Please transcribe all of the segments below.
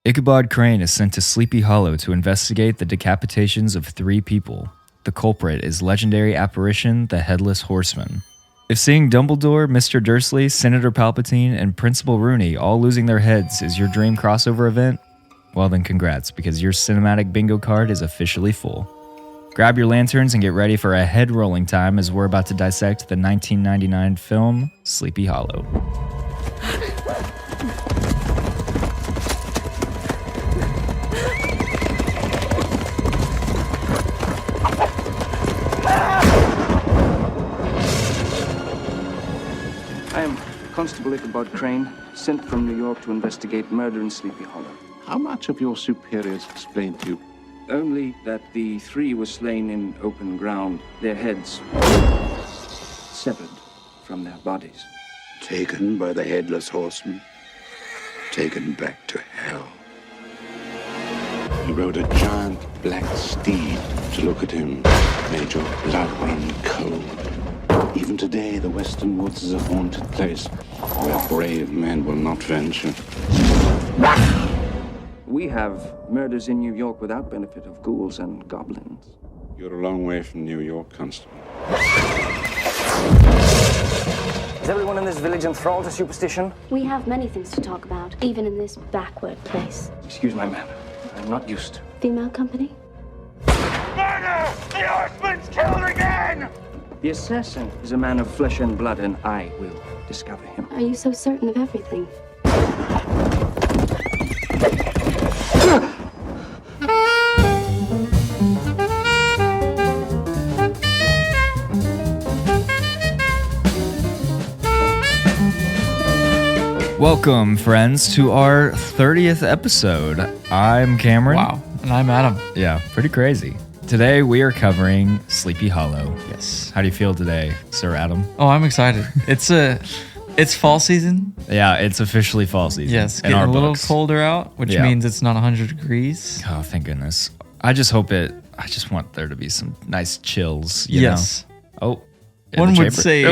Ichabod Crane is sent to Sleepy Hollow to investigate the decapitations of 3 people. The culprit is legendary apparition, the Headless Horseman. If seeing Dumbledore, Mr. Dursley, Senator Palpatine, and Principal Rooney all losing their heads is your dream crossover event, well then congrats, because your cinematic bingo card is officially full. Grab your lanterns and get ready for a head-rolling time as we're about to dissect the 1999 film, Sleepy Hollow. I am Constable Ichabod Crane, sent from New York to investigate murder in Sleepy Hollow. How much have your superiors explained to you? Only that the 3 were slain in open ground, their heads severed from their bodies. Taken by the Headless Horseman, taken back to hell. He rode a giant black steed. To look at him made your blood run cold. Even today, the Western Woods is a haunted place where brave men will not venture. We have murders in New York without benefit of ghouls and goblins. You're a long way from New York, Constable. Is everyone in this village enthralled to superstition? We have many things to talk about, even in this backward place. Excuse my manner. I'm not used to. Female company? Murder! The Horseman's killed again! The assassin is a man of flesh and blood, and I will discover him. Are you so certain of everything? Welcome, friends, to our 30th episode. I'm Cameron. Wow, and I'm Adam. Yeah, pretty crazy. Today we are covering Sleepy Hollow. Yes. How do you feel today, Sir Adam? Oh, I'm excited. It's fall season. Yeah, it's officially fall season. Yes, in getting our a little books. colder out, which means it's not 100 degrees. Oh, thank goodness. I just want there to be some nice chills, you Yes. know? Oh. One would say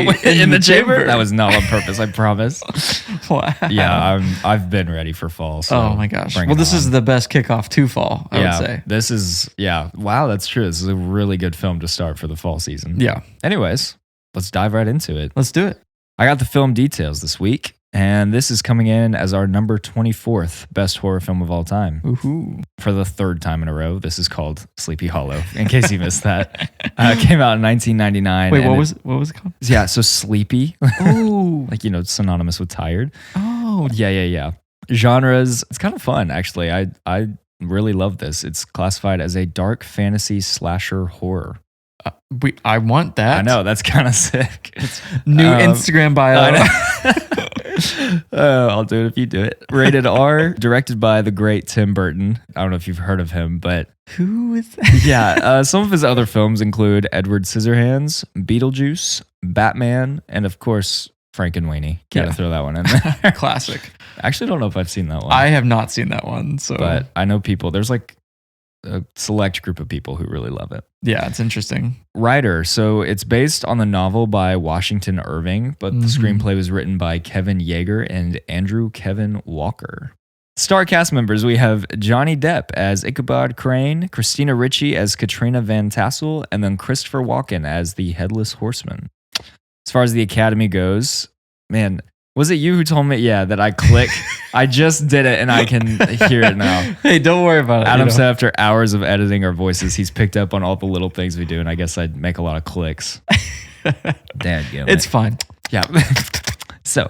in the chamber? That was not on purpose, I promise. Wow. Yeah, I've been ready for fall. So Oh my gosh. bring Well, it this on. is the best kickoff to fall, I would say. This is, wow, that's true. This is a really good film to start for the fall season. Yeah. Anyways, let's dive right into it. Let's do it. I got the film details this week, and this is coming in as our number 24th best horror film of all time. Ooh. For the 3rd time in a row, this is called Sleepy Hollow, in case you missed that. It came out in 1999. Wait, what was it called? Yeah, so sleepy. Oh. Like, synonymous with tired. Oh. Yeah. Genres, it's kind of fun, actually. I really love this. It's classified as a dark fantasy slasher horror. I want that. I know, that's kind of sick. New Instagram bio. I'll do it if you do it. Rated R, directed by the great Tim Burton. I don't know if you've heard of him, but Who is that? yeah, some of his other films include Edward Scissorhands, Beetlejuice, Batman, and of course, Frankenweenie. Gotta throw that one in there. Classic. I actually don't know if I've seen that one. I have not seen that one, so But I know people, there's like a select group of people who really love it. yeah, it's interesting. Writer, so it's based on the novel by Washington Irving, but the screenplay was written by Kevin Yeager and Andrew Kevin Walker. Star cast members, we have Johnny Depp as Ichabod Crane, Christina Ricci as Katrina Van Tassel, and then Christopher Walken as the Headless Horseman. As far as the Academy goes, man, was it you who told me, that I click? I just did it and I can hear it now. Hey, don't worry about it. Adam said after hours of editing our voices, he's picked up on all the little things we do, and I guess I'd make a lot of clicks. Dadgummit. It's fine. Yeah. So.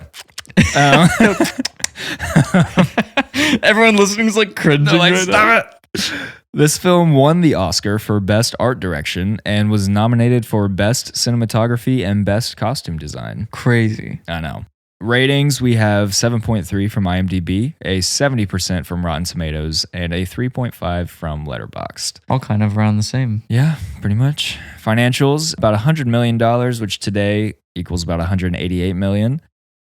Everyone listening is like cringing right now. Stop it. This film won the Oscar for Best Art Direction and was nominated for Best Cinematography and Best Costume Design. Crazy. I know. Ratings, we have 7.3 from IMDb, a 70% from Rotten Tomatoes, and a 3.5 from Letterboxd. All kind of around the same. Yeah, pretty much. Financials, about $100 million, which today equals about $188 million.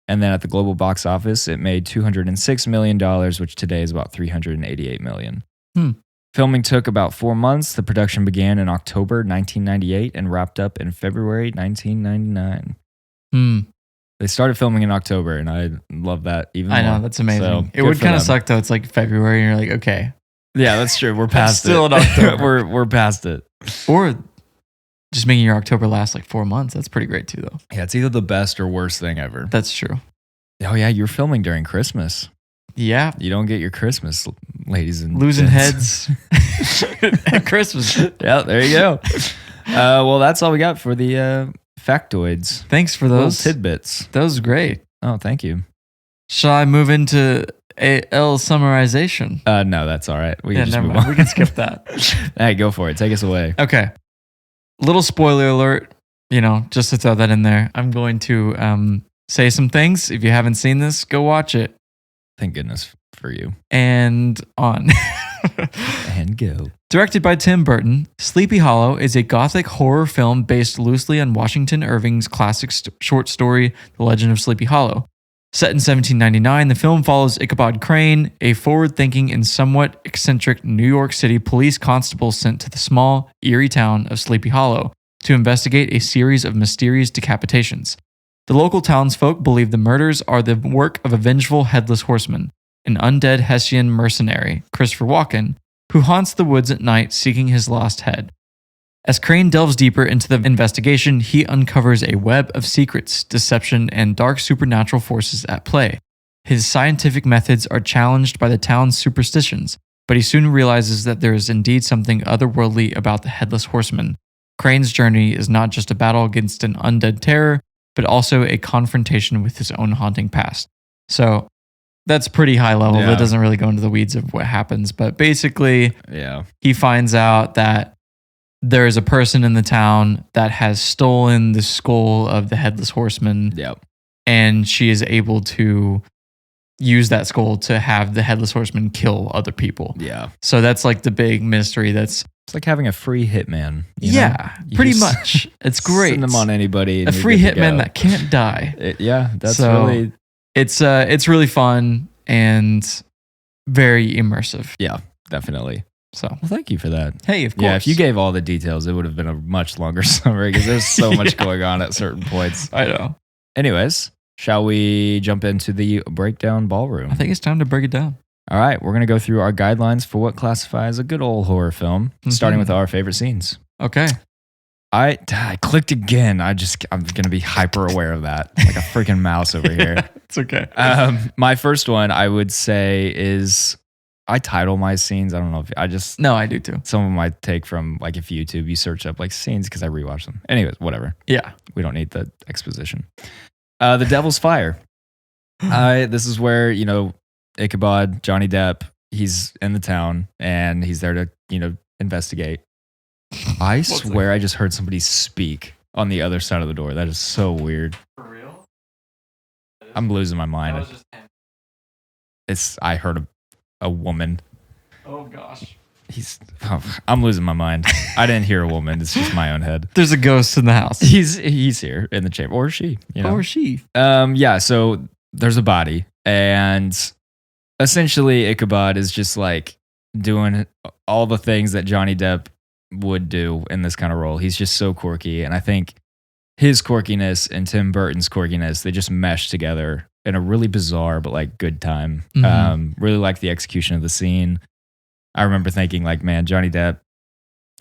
And then at the global box office, it made $206 million, which today is about $388 million. Filming took about 4 months. The production began in October 1998 and wrapped up in February 1999. They started filming in October, and I love that even more. I know, that's amazing. So, it good would for kind of them. suck though. It's like February, and you're like, okay, Yeah, that's true. We're past still it. in October. we're past it. or just making your October last like 4 months. That's pretty great too, though. Yeah, it's either the best or worst thing ever. That's true. Oh yeah, you're filming during Christmas. Yeah, You don't get your Christmas, ladies and losing gents. heads at Christmas. Yeah, there you go. Well, that's all we got for the factoids. Thanks for Little those. tidbits. That was great. Oh, thank you. Shall I move into AL summarization? No, that's all right. We Yeah, can just never move mind. on. We can skip that. Hey, go for it. Take us away. Okay. Little spoiler alert, just to throw that in there. I'm going to say some things. If you haven't seen this, go watch it. Thank goodness for you. And on. And go. Directed by Tim Burton, Sleepy Hollow is a gothic horror film based loosely on Washington Irving's classic short story, The Legend of Sleepy Hollow. Set in 1799, the film follows Ichabod Crane, a forward-thinking and somewhat eccentric New York City police constable sent to the small, eerie town of Sleepy Hollow to investigate a series of mysterious decapitations. The local townsfolk believe the murders are the work of a vengeful Headless Horseman, an undead Hessian mercenary, Christopher Walken, who haunts the woods at night seeking his lost head. As Crane delves deeper into the investigation, he uncovers a web of secrets, deception, and dark supernatural forces at play. His scientific methods are challenged by the town's superstitions, but he soon realizes that there is indeed something otherworldly about the Headless Horseman. Crane's journey is not just a battle against an undead terror, but also a confrontation with his own haunting past. So that's pretty high level. Yeah. It doesn't really go into the weeds of what happens, but basically, Yeah. he finds out that there is a person in the town that has stolen the skull of the Headless Horseman, Yep. and she is able to use that skull to have the Headless Horseman kill other people. Yeah. So that's like the big mystery. That's It's like having a free hitman. You know? yeah, You pretty just much. It's great. Send them on anybody. A and you're free good to hitman go. that can't die. Yeah, that's So- really. It's really fun and very immersive. Yeah, definitely. So Well, thank you for that. hey, of course. Yeah, if you gave all the details, it would have been a much longer summary because there's so much Yeah. going on at certain points. I know. Anyways, shall we jump into the breakdown ballroom? I think it's time to break it down. All right, we're going to go through our guidelines for what classifies a good old horror film, starting Mhm. with our favorite scenes. Okay. I clicked again. I'm going to be hyper aware of that, like a freaking mouse over here. It's okay. My first one, I would say, is I title my scenes. I don't know if I just No, I do too. some of them I take from like if YouTube, you search up like scenes because I rewatch them. Anyways, whatever. Yeah. We don't need the exposition. The Devil's Fire. This is where, Ichabod, Johnny Depp, he's in the town and he's there to, investigate. I swear I just heard somebody speak on the other side of the door. That is so weird. For real? I'm losing my mind. just I heard a woman. oh gosh. I'm losing my mind. I didn't hear a woman. It's just my own head. There's a ghost in the house. He's here in the chamber, or she, Or she. Yeah, so there's a body, and essentially Ichabod is just like doing all the things that Johnny Depp would do in this kind of role. He's just so quirky, and I think his quirkiness and Tim Burton's quirkiness, they just mesh together in a really bizarre but like good time. Mhm. Really like the execution of the scene. I remember thinking like, man, Johnny Depp,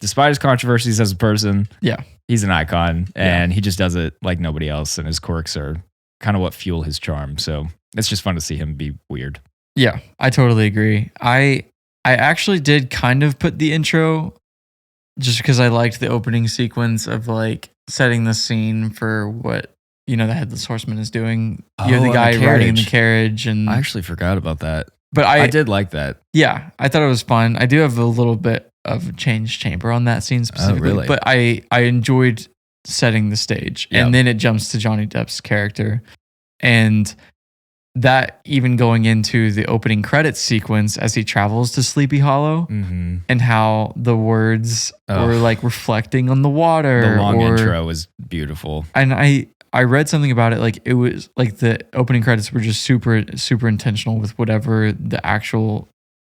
despite his controversies as a person, Yeah. he's an icon, and he just does it like nobody else, and his quirks are kind of what fuel his charm. So it's just fun to see him be weird. Yeah, I totally agree. I actually did kind of put the intro just because I liked the opening sequence of like setting the scene for what, the Headless Horseman is doing. You have Oh, the and guy the riding in the carriage. carriage and I actually forgot about that. but I did like that. yeah, I thought it was fun. I do have a little bit of a change chamber on that scene specifically, really? but I enjoyed setting the stage. Yeah. And then it jumps to Johnny Depp's character. And that even going into the opening credits sequence as he travels to Sleepy Hollow Mm-hmm. and how the words Oh. were like reflecting on the water. The long or, intro was beautiful. And I read something about it, like it was like the opening credits were just super, super intentional with whatever the actual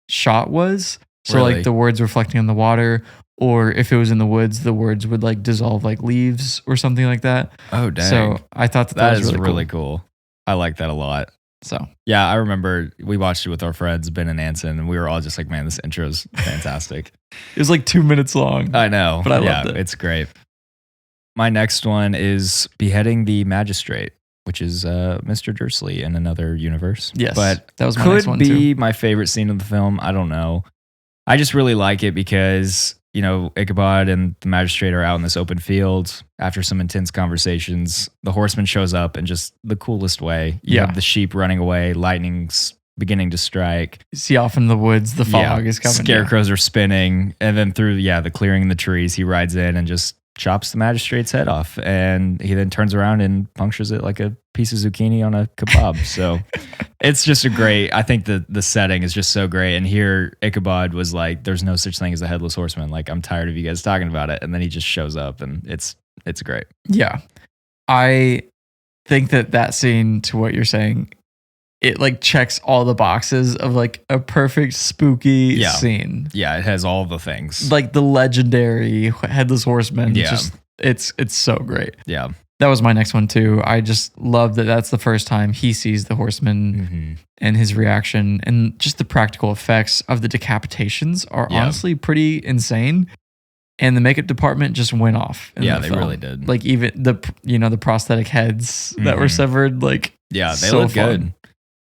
shot was. So Really? like the words reflecting on the water, or if it was in the woods, the words would like dissolve like leaves or something like that. Oh, dang. So I thought that that was is really cool. I like that a lot. So Yeah, I remember we watched it with our friends, Ben and Anson, and we were all just like, man, this intro is fantastic. it was like 2 minutes long. I know. But I loved it. It's great. My next one is Beheading the Magistrate, which is Mr. Dursley in another universe. Yes, but that was my could next one be too. my favorite scene of the film. I don't know. I just really like it because, you know, Ichabod and the magistrate are out in this open field. After some intense conversations, the horseman shows up in just the coolest way. You Yeah. have the sheep running away, lightning's beginning to strike. You see off in the woods, the fog is coming. Scarecrows are spinning. And then through, the clearing in the trees, he rides in and just chops the magistrate's head off. And he then turns around and punctures it like a piece of zucchini on a kebab. So it's just I think the setting is just so great. And here Ichabod was like, there's no such thing as a headless horseman. Like, I'm tired of you guys talking about it. And then he just shows up and it's great. Yeah. I think that scene, to what you're saying, it like checks all the boxes of like a perfect spooky scene. Yeah, it has all the things. Like the legendary Headless Horseman. Yeah. Just it's so great. Yeah. That was my next one too. I just love that that's the first time he sees the horseman and his reaction, and just the practical effects of the decapitations are honestly pretty insane. And the makeup department just went off. Yeah, they really did. Like even the prosthetic heads that were severed, like they so look fun. good.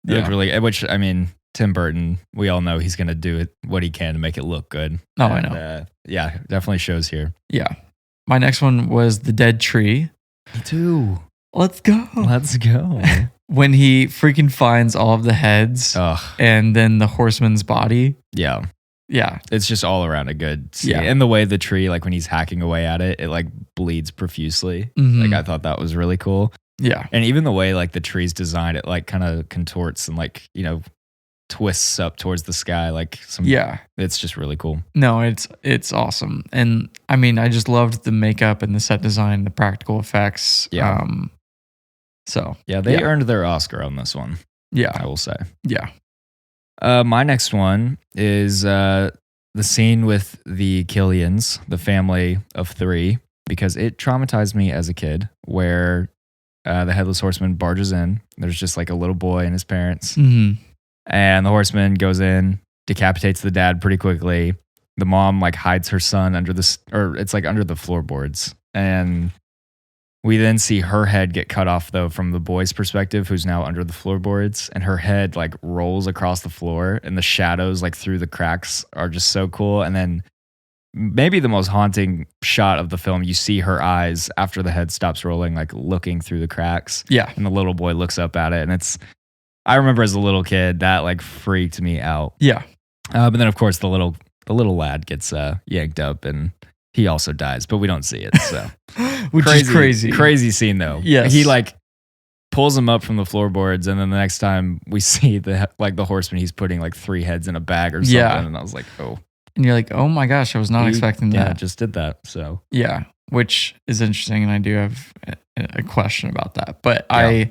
They look really, which I mean, Tim Burton, we all know he's going to do what he can to make it look good. Oh, I know. Definitely shows here. Yeah. My next one was The Dead Tree. Me too. Let's go. When he freaking finds all of the heads and then the horseman's body. Yeah. Yeah. It's just all around a good scene. Yeah. And the way the tree, like when he's hacking away at it, it like bleeds profusely. Like I thought that was really cool. Yeah. And even the way like the tree's designed, it like kind of contorts and like, you know, twists up towards the sky. Like it's just really cool. No, it's awesome. And I mean, I just loved the makeup and the set design, the practical effects. Yeah. They earned their Oscar on this one. Yeah. I will say. Yeah. My next one is the scene with the Killians, the family of 3, because it traumatized me as a kid, where the Headless Horseman barges in. There's just like a little boy and his parents. Mm-hmm. And the horseman goes in, decapitates the dad pretty quickly. The mom like hides her son under it's like under the floorboards. And we then see her head get cut off though from the boy's perspective, who's now under the floorboards, and her head like rolls across the floor, and the shadows like through the cracks are just so cool. And then maybe the most haunting shot of the film, you see her eyes after the head stops rolling, like looking through the cracks. Yeah. And the little boy looks up at it, and I remember as a little kid that like freaked me out. Yeah. But then of course the little lad gets yanked up and he also dies, but we don't see it. So which is crazy. Crazy scene though. Yes. He like pulls him up from the floorboards, and then the next time we see the horseman, he's putting like 3 heads in a bag or something. Yeah. And I was like, oh. And you're like, oh my gosh, I was not expecting that. Yeah, just did that. So yeah, which is interesting, and I do have a question about that. But I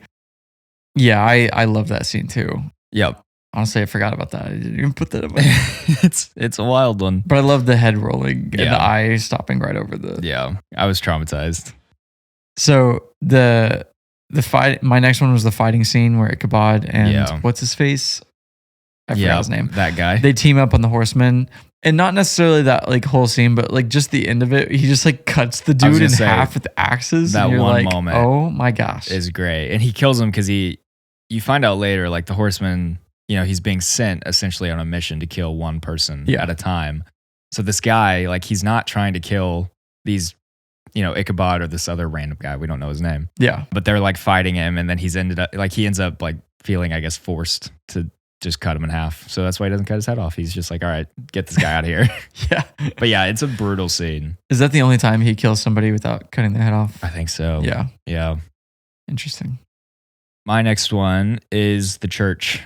love that scene too. Yep. Honestly, I forgot about that. I didn't even put that in my It's a wild one. But I love the head rolling and the eye stopping right over the. Yeah, I was traumatized. So the fight. My next one was the fighting scene where Ichabod and what's his face? I forgot his name. That guy. They team up on the horseman. And not necessarily that like whole scene, but like just the end of it, he just like cuts the dude in half with axes. That and you're one like, moment, oh my gosh, is great. And he kills him because you find out later, like the horseman, you know, he's being sent essentially on a mission to kill one person at a time. So this guy, like, he's not trying to kill these, you know, Ichabod or this other random guy. We don't know his name. Yeah, but they're like fighting him, and then he ends up like feeling, I guess, forced to just cut him in half. So that's why he doesn't cut his head off. He's just like, all right, get this guy out of here. Yeah. But yeah, it's a brutal scene. Is that the only time he kills somebody without cutting their head off? I think so. Yeah. Yeah. Interesting. My next one is the church.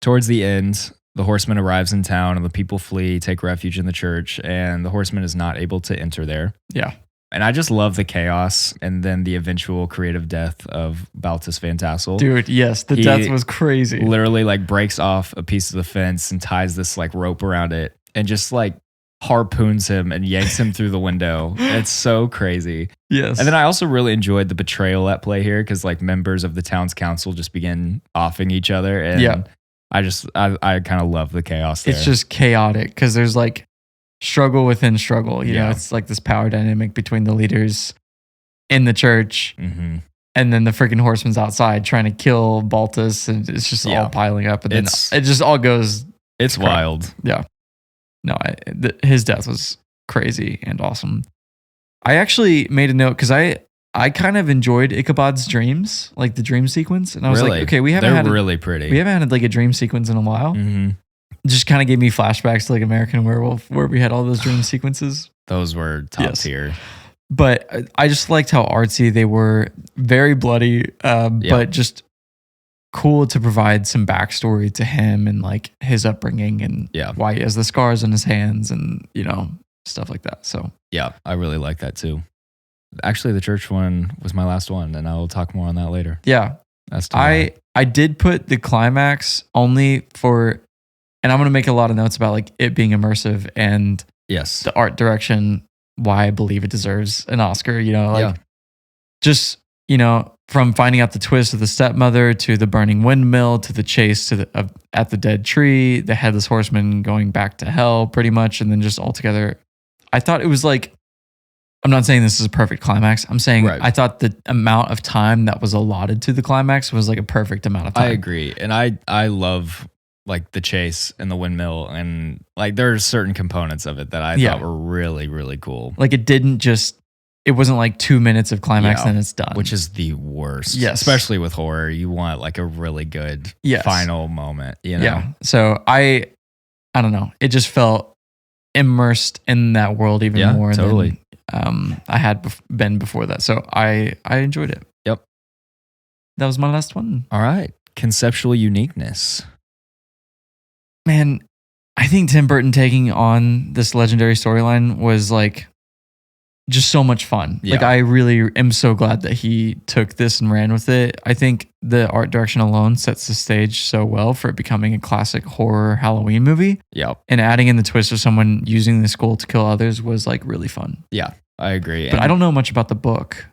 Towards the end, the horseman arrives in town and the people flee, take refuge in the church, and the horseman is not able to enter there. Yeah. And I just love the chaos and then the eventual creative death of Baltus Van Tassel. Dude, yes, the death was crazy. Literally like breaks off a piece of the fence and ties this like rope around it and just like harpoons him and yanks him through the window. It's so crazy. Yes. And then I also really enjoyed the betrayal at play here because like members of the town's council just begin offing each other. And I kind of love the chaos there. It's just chaotic because there's like struggle within struggle. You know, it's like this power dynamic between the leaders in the church and then the freaking horsemen's outside trying to kill Baltus, and it's just all piling up. And then it just all goes. It's wild. Yeah. No, his death was crazy and awesome. I actually made a note because I kind of enjoyed Ichabod's dreams, like the dream sequence, and I was like, okay, they're really pretty. We haven't had like a dream sequence in a while. It just kind of gave me flashbacks to like American Werewolf, where we had all those dream sequences. Those were top tier. But I just liked how artsy they were, very bloody, but just cool to provide some backstory to him and like his upbringing and why he has the scars on his hands and, you know, stuff like that. So yeah, I really like that too. Actually, the church one was my last one, and I will talk more on that later. Yeah. I did put the climax only for, and I'm going to make a lot of notes about like it being immersive and the art direction, why I believe it deserves an Oscar, you know, like just, you know, from finding out the twist of the stepmother to the burning windmill to the chase to at the dead tree, the headless horseman going back to hell pretty much. And then just altogether, I thought it was like, I'm not saying this is a perfect climax. I'm saying I thought the amount of time that was allotted to the climax was like a perfect amount of time. I agree. And I love like the chase and the windmill, and like there's certain components of it that I thought were really, really cool. Like it wasn't like 2 minutes of climax and it's done. Which is the worst. Yes. Especially with horror. You want like a really good final moment, you know? Yeah. So I don't know. It just felt immersed in that world even more than I had been before that. So I enjoyed it. Yep. That was my last one. All right. Conceptual uniqueness. Man, I think Tim Burton taking on this legendary storyline was like just so much fun. Yeah. Like I really am so glad that he took this and ran with it. I think the art direction alone sets the stage so well for it becoming a classic horror Halloween movie. Yeah. And adding in the twist of someone using the skull to kill others was like really fun. Yeah, I agree. But I don't know much about the book.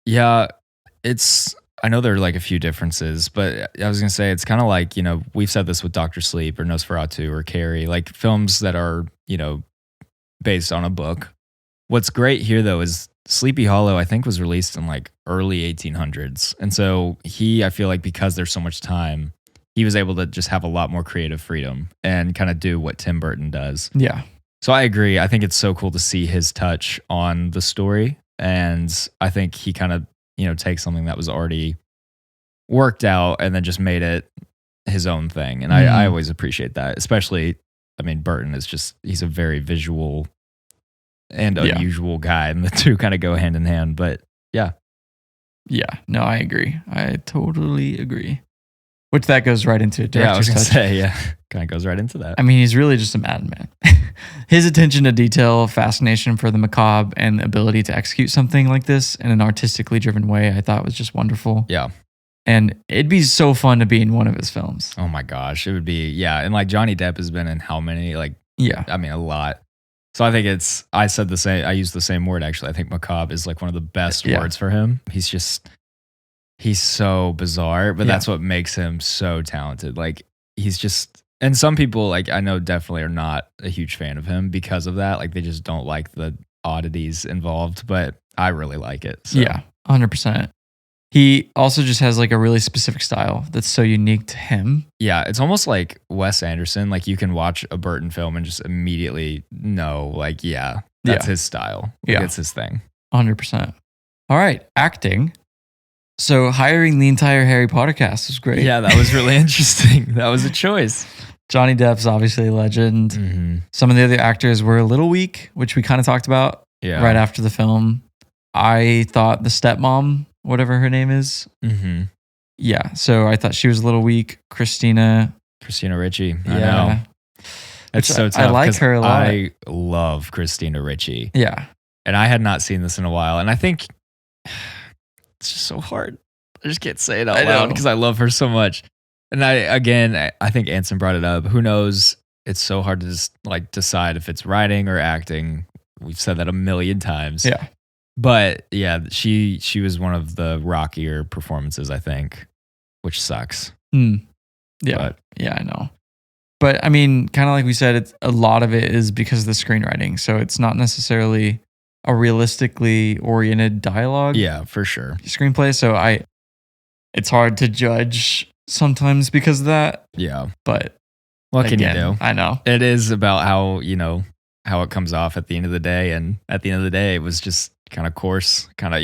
Yeah, I know there are like a few differences, but I was going to say it's kind of like, you know, we've said this with Dr. Sleep or Nosferatu or Carrie, like films that are, you know, based on a book. What's great here though is Sleepy Hollow, I think, was released in like early 1800s. And so I feel like because there's so much time, he was able to just have a lot more creative freedom and kind of do what Tim Burton does. Yeah. So I agree. I think it's so cool to see his touch on the story. And I think he kind of, you know, takes something that was already worked out and then just made it his own thing. And I always appreciate that, especially, I mean, Burton is just, he's a very visual and unusual guy, and the two kind of go hand in hand. But yeah. Yeah, no, I agree. I totally agree. Which that goes right into director's I was going to touch. say, kind of goes right into that. I mean, he's really just a madman. His attention to detail, fascination for the macabre, and ability to execute something like this in an artistically driven way, I thought was just wonderful. Yeah. And it'd be so fun to be in one of his films. Oh my gosh, it would be, yeah. And like Johnny Depp has been in how many? Like, I mean, a lot. So I think I used the same word actually. I think macabre is like one of the best words for him. He's so bizarre, but that's what makes him so talented. Like he's just, and some people like I know definitely are not a huge fan of him because of that. Like they just don't like the oddities involved, but I really like it. So. Yeah, 100%. He also just has like a really specific style that's so unique to him. Yeah, it's almost like Wes Anderson. Like you can watch a Burton film and just immediately know, like, that's his style. Like, it's his thing. 100%. All right, acting. So hiring the entire Harry Potter cast was great. Yeah, that was really interesting. That was a choice. Johnny Depp's obviously a legend. Mm-hmm. Some of the other actors were a little weak, which we kind of talked about right after the film. I thought the stepmom, whatever her name is. Mm-hmm. Yeah, so I thought she was a little weak. Christina Ricci. I know. It's so tough. I like her a lot. I love Christina Ricci. Yeah. And I had not seen this in a while. And I think it's just so hard. I just can't say it out loud because I love her so much. And I think Anson brought it up. Who knows it's so hard to just like decide if it's writing or acting. We've said that a million times. Yeah. But yeah, she was one of the rockier performances, I think, which sucks. Yeah. But- Yeah, I know. But I mean, kind of like we said, it's a lot of it is because of the screenwriting. So it's not necessarily a realistically oriented dialogue Yeah, for sure. screenplay. So it's hard to judge sometimes because of that. Yeah. But What can again, you do? I know. It is about how, how it comes off at the end of the day. And at the end of the day, it was just kind of coarse, kind of,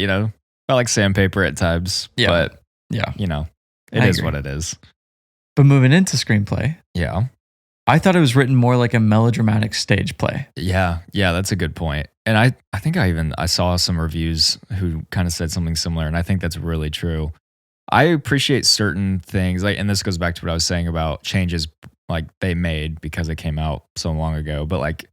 felt like sandpaper at times. Yeah. But, Yeah. it I is agree. what it is. But moving into screenplay, Yeah. I thought it was written more like a melodramatic stage play. Yeah. Yeah. That's a good point. And I think I saw some reviews who kind of said something similar. And I think that's really true. I appreciate certain things, like, and this goes back to what I was saying about changes like they made because it came out so long ago. But like,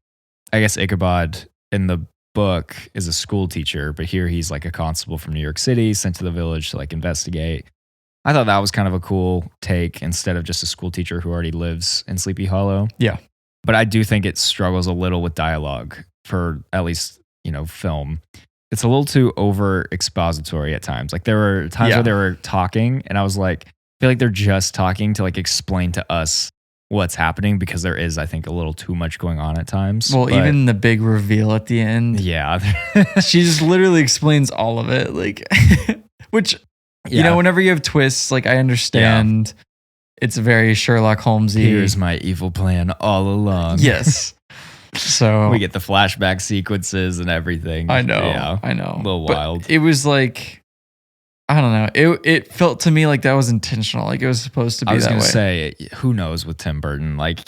I guess Ichabod in the book is a school teacher, but here he's like a constable from New York City sent to the village to like investigate. I thought that was kind of a cool take instead of just a school teacher who already lives in Sleepy Hollow. Yeah. But I do think it struggles a little with dialogue for at least, film. It's a little too over expository at times. Like there were times Yeah. where they were talking and I was like, I feel like they're just talking to like explain to us what's happening because there is, I think, a little too much going on at times. Well, But even the big reveal at the end, yeah. she just literally explains all of it. Like, which, Yeah. whenever you have twists, like I understand it's very Sherlock Holmesy. Here's my evil plan all along. Yes. So We get the flashback sequences and everything. I know. Yeah. I know. A little But wild. it was like, I don't know. It felt to me like that was intentional. Like it was supposed to be I was that going way. to say, who knows with Tim Burton? Like,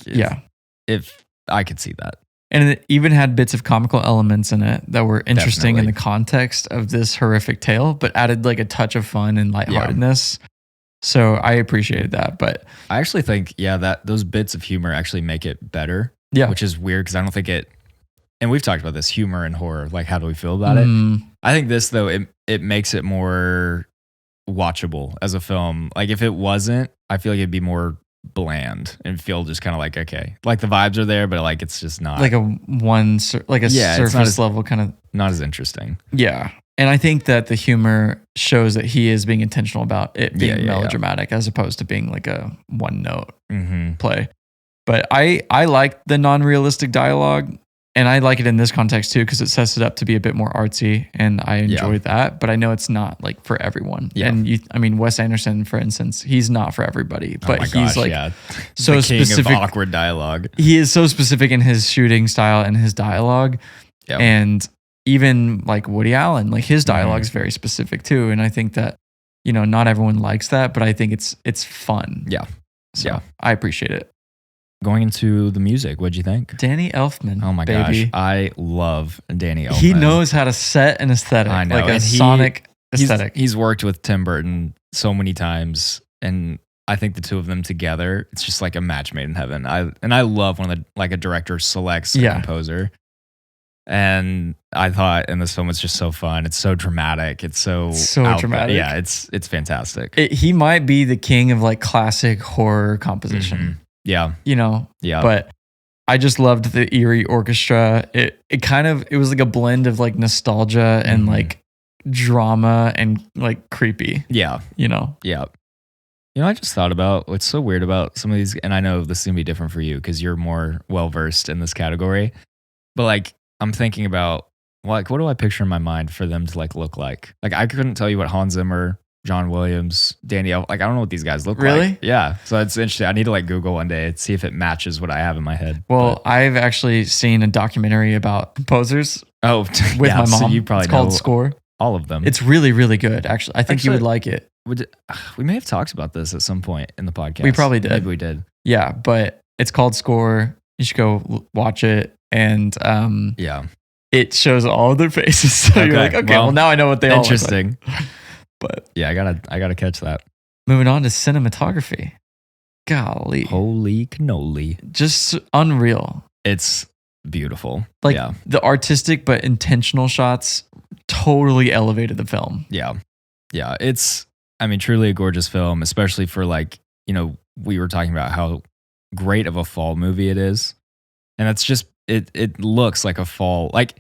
if I could see that. And it even had bits of comical elements in it that were interesting in Definitely. the context of this horrific tale, but added like a touch of fun and lightheartedness. So I appreciated that. But I actually think, that those bits of humor actually make it better. yeah, Which is weird because I don't think it, and we've talked about this, humor and horror. Like, how do we feel about it? I think this, though, it makes it more watchable as a film. Like, if it wasn't, I feel like it'd be more bland and feel just kind of like, okay. Like, the vibes are there, but like, it's just not. like a Yeah, it's not surface as- level kind of. not as interesting. Yeah. And I think that the humor shows that he is being intentional about it being Yeah. melodramatic as opposed to being like a one note Mm-hmm. play. But I like the non-realistic dialogue, and I like it in this context too because it sets it up to be a bit more artsy, and I enjoy that. But I know it's not like for everyone. Yeah. And Wes Anderson, for instance, he's not for everybody, but oh my he's gosh, like so so the king specific. of awkward dialogue. He is so specific in his shooting style and his dialogue, Yeah. and even like Woody Allen, like his dialogue Mm-hmm. is very specific too. And I think that not everyone likes that, but I think it's fun. Yeah. So Yeah. I appreciate it. Going into the music, what'd you think? Danny Elfman. Oh my baby. gosh, I love Danny Elfman. He knows how to set an aesthetic, I know, like a and sonic He's- aesthetic. He's worked with Tim Burton so many times, and I think the two of them together, it's just like a match made in heaven. I love when a director selects a Yeah. composer, and I thought in this film it's just so fun. It's so dramatic. It's so So out there. dramatic. Yeah, it's fantastic. He might be the king of like classic horror composition, Mhm. Yeah, yeah. But I just loved the eerie orchestra. It was like a blend of like nostalgia and Mhm. like drama and like creepy. yeah. Yeah. I just thought about what's so weird about some of these, and I know this is going to be different for you because you're more well-versed in this category, but like, I'm thinking about, like, what do I picture in my mind for them to like look like? Like, I couldn't tell you what Hans Zimmer, John Williams, Danny Elfman, like, I don't know what these guys look Really? like. Yeah. So it's interesting. I need to like Google one day and see if it matches what I have in my head. Well, I've actually seen a documentary about composers With with my mom. So you probably It's called know Score. all of them. It's really, really good. Actually, I think you would like it. We may have talked about this at some point in the podcast. We probably did. Maybe we did. Yeah, but it's called Score. You should go watch it. And Yeah. it shows all of their faces. So you're like, okay, well, now I know what they all look like. Interesting. But Yeah, I gotta catch that. moving on to cinematography. Golly. Holy cannoli. Just unreal. It's beautiful. Like yeah. the artistic but intentional shots totally elevated the film. Yeah. Yeah. It's, I mean, truly a gorgeous film, especially for like, we were talking about how great of a fall movie it is. And that's just it looks like a fall. Like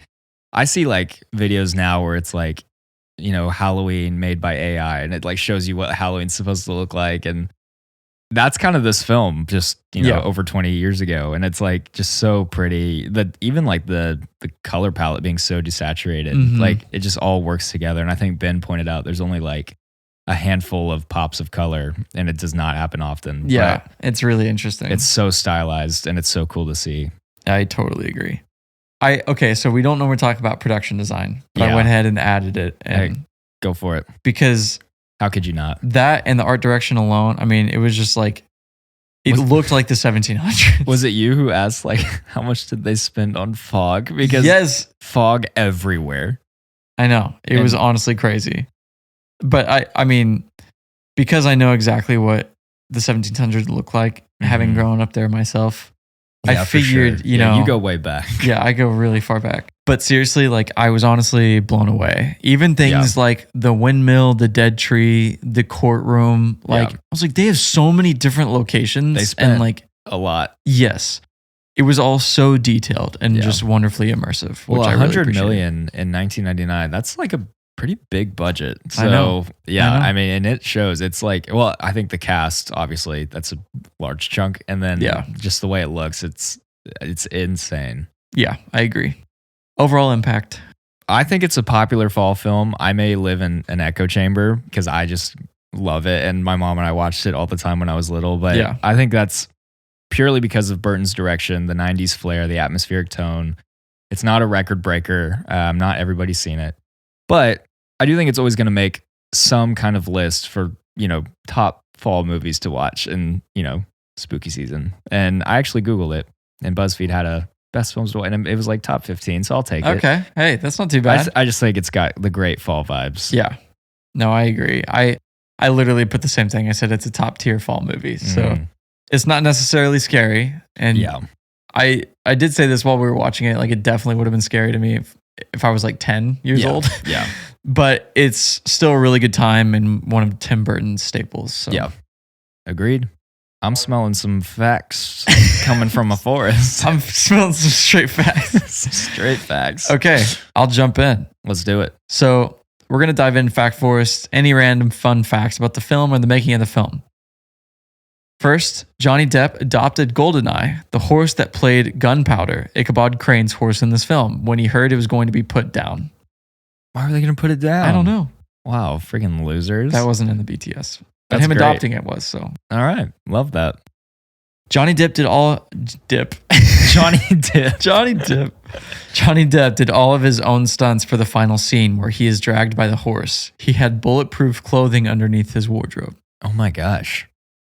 I see like videos now where it's like, you know, Halloween made by AI and it like shows you what Halloween's supposed to look like, and that's kind of this film just, you know, over 20 years ago, and it's like just so pretty that even like the color palette being so desaturated, like it just all works together. And I think Ben pointed out there's only like a handful of pops of color, and it does not happen often. Yeah, it's really interesting. It's so stylized and it's so cool to see. I totally agree. Okay, so we don't normally talk about production design, but I went ahead and added it. And hey, go for it. Because how could you not? That and the art direction alone, I mean, it was just like, it looked like the 1700s. Was it you who asked like how much did they spend on fog? Because fog everywhere. I know. It was honestly crazy. But I mean, because I know exactly what the 1700s looked like, having grown up there myself, I figured, you know. You go way back. Yeah, I go really far back. But seriously, like I was honestly blown away. Even things like the windmill, the dead tree, the courtroom. Like I was like, they have so many different locations. They spent and like a lot. Yes. It was all so detailed and just wonderfully immersive. Well, which $100 really million in 1999. That's like a pretty big budget. So I know. I mean, and it shows. It's like, well, I think the cast, obviously, that's a large chunk, and then just the way it looks, it's insane. Yeah, I agree. Overall impact. I think it's a popular fall film. I may live in an echo chamber because I just love it, and my mom and I watched it all the time when I was little. But I think that's purely because of Burton's direction, the 90s flair, the atmospheric tone. It's not a record breaker. Not everybody's seen it. But I do think it's always going to make some kind of list for, you know, top fall movies to watch in, you know, spooky season. And I actually Googled it, and BuzzFeed had a best films to watch, and it was like top 15, so I'll take it. Okay. Hey, that's not too bad. I just think it's got the great fall vibes. Yeah. No, I agree. I literally put the same thing. I said it's a top tier fall movie. So it's not necessarily scary. And I did say this while we were watching it. Like, it definitely would have been scary to me if I was like 10 years old. Yeah. But it's still a really good time and one of Tim Burton's staples. So. Yeah. Agreed. I'm smelling some facts coming from a forest. I'm smelling some straight facts. Straight facts. Okay. I'll jump in. Let's do it. So we're going to dive in Fact Forest, any random fun facts about the film or the making of the film. First, Johnny Depp adopted Goldeneye, the horse that played Gunpowder, Ichabod Crane's horse in this film, when he heard it was going to be put down. Why were they going to put it down? I don't know. Wow, freaking losers. That wasn't in the BTS. But That's him great. adopting it was, so. All right. Love that. Johnny Depp did all... Johnny Depp. Johnny Depp. Johnny Depp did all of his own stunts for the final scene where he is dragged by the horse. He had bulletproof clothing underneath his wardrobe. Oh my gosh.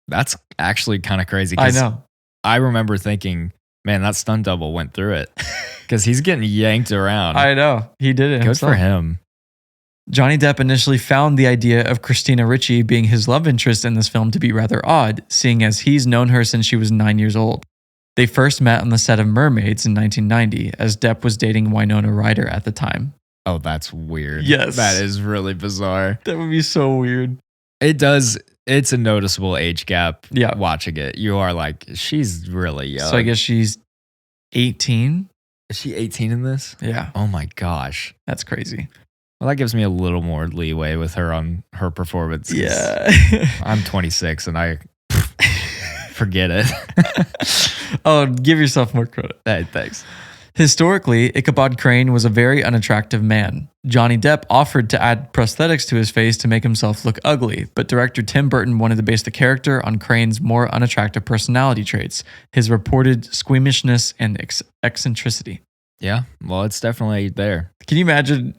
That's actually kind of crazy. I know. I remember thinking, man, that stunt double went through it. Because he's getting yanked around. I know. He did it Good himself. for him. Johnny Depp initially found the idea of Christina Ricci being his love interest in this film to be rather odd, seeing as he's known her since she was 9 years old. They first met on the set of Mermaids in 1990, as Depp was dating Winona Ryder at the time. Oh, that's weird. Yes. That is really bizarre. That would be so weird. It does. It's a noticeable age gap. Yeah. Watching it. You are like, she's really young. So I guess she's 18? Is she 18 in this? Yeah. Oh my gosh. That's crazy. Well, that gives me a little more leeway with her on her performance. Yeah. I'm 26 and I forget it. Oh, give yourself more credit. Hey, thanks. Historically, Ichabod Crane was a very unattractive man. Johnny Depp offered to add prosthetics to his face to make himself look ugly, but director Tim Burton wanted to base the character on Crane's more unattractive personality traits, his reported squeamishness and eccentricity. Yeah, well, it's definitely there. Can you imagine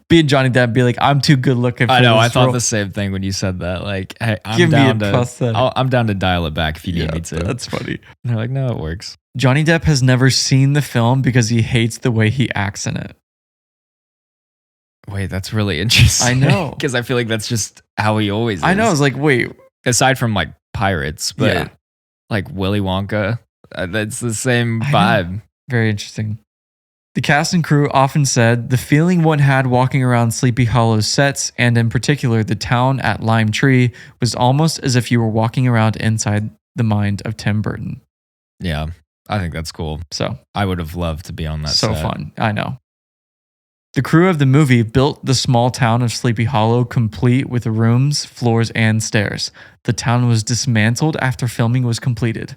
being Johnny Depp and be like, I'm too good looking for I know, this I thought role. the same thing when you said that. Like, hey, Give me a prosthetic. I'm down to dial it back if you need me to. That's funny. And they're like, no, it works. Johnny Depp has never seen the film because he hates the way he acts in it. Wait, that's really interesting. I know. Because I feel like that's just how he always is. I know. I was like, wait. Aside from like Pirates, but like Willy Wonka, that's the same vibe. Very interesting. The cast and crew often said the feeling one had walking around Sleepy Hollow's sets, and in particular the town at Lime Tree, was almost as if you were walking around inside the mind of Tim Burton. Yeah, I think that's cool. So I would have loved to be on that set. fun. I know. The crew of the movie built the small town of Sleepy Hollow complete with rooms, floors, and stairs. The town was dismantled after filming was completed.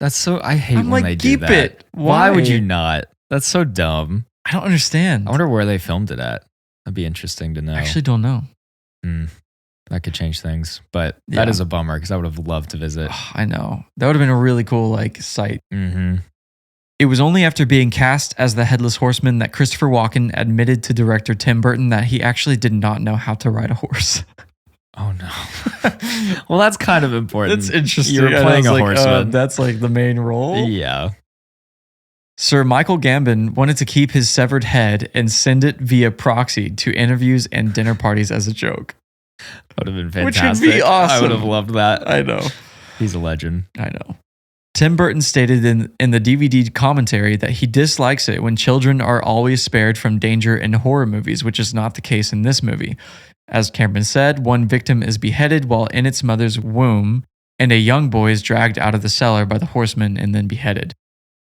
That's so... I hate I'm when like, they do keep that. it. Why would Why? you not? That's so dumb. I don't understand. I wonder where they filmed it at. That'd be interesting to know. I actually don't know. That could change things. But that is a bummer because I would have loved to visit. I know. That would have been a really cool site. Mm-hmm. It was only after being cast as the Headless Horseman that Christopher Walken admitted to director Tim Burton that he actually did not know how to ride a horse. Oh, no. Well, that's kind of important. That's interesting. You were playing a horseman. That's like the main role. Yeah. Sir Michael Gambon wanted to keep his severed head and send it via proxy to interviews and dinner parties as a joke. That would have been Which fantastic. would be awesome. I would have loved that. I know. He's a legend. I know. Tim Burton stated in the DVD commentary that he dislikes it when children are always spared from danger in horror movies, which is not the case in this movie. As Cameron said, one victim is beheaded while in its mother's womb, and a young boy is dragged out of the cellar by the horseman and then beheaded.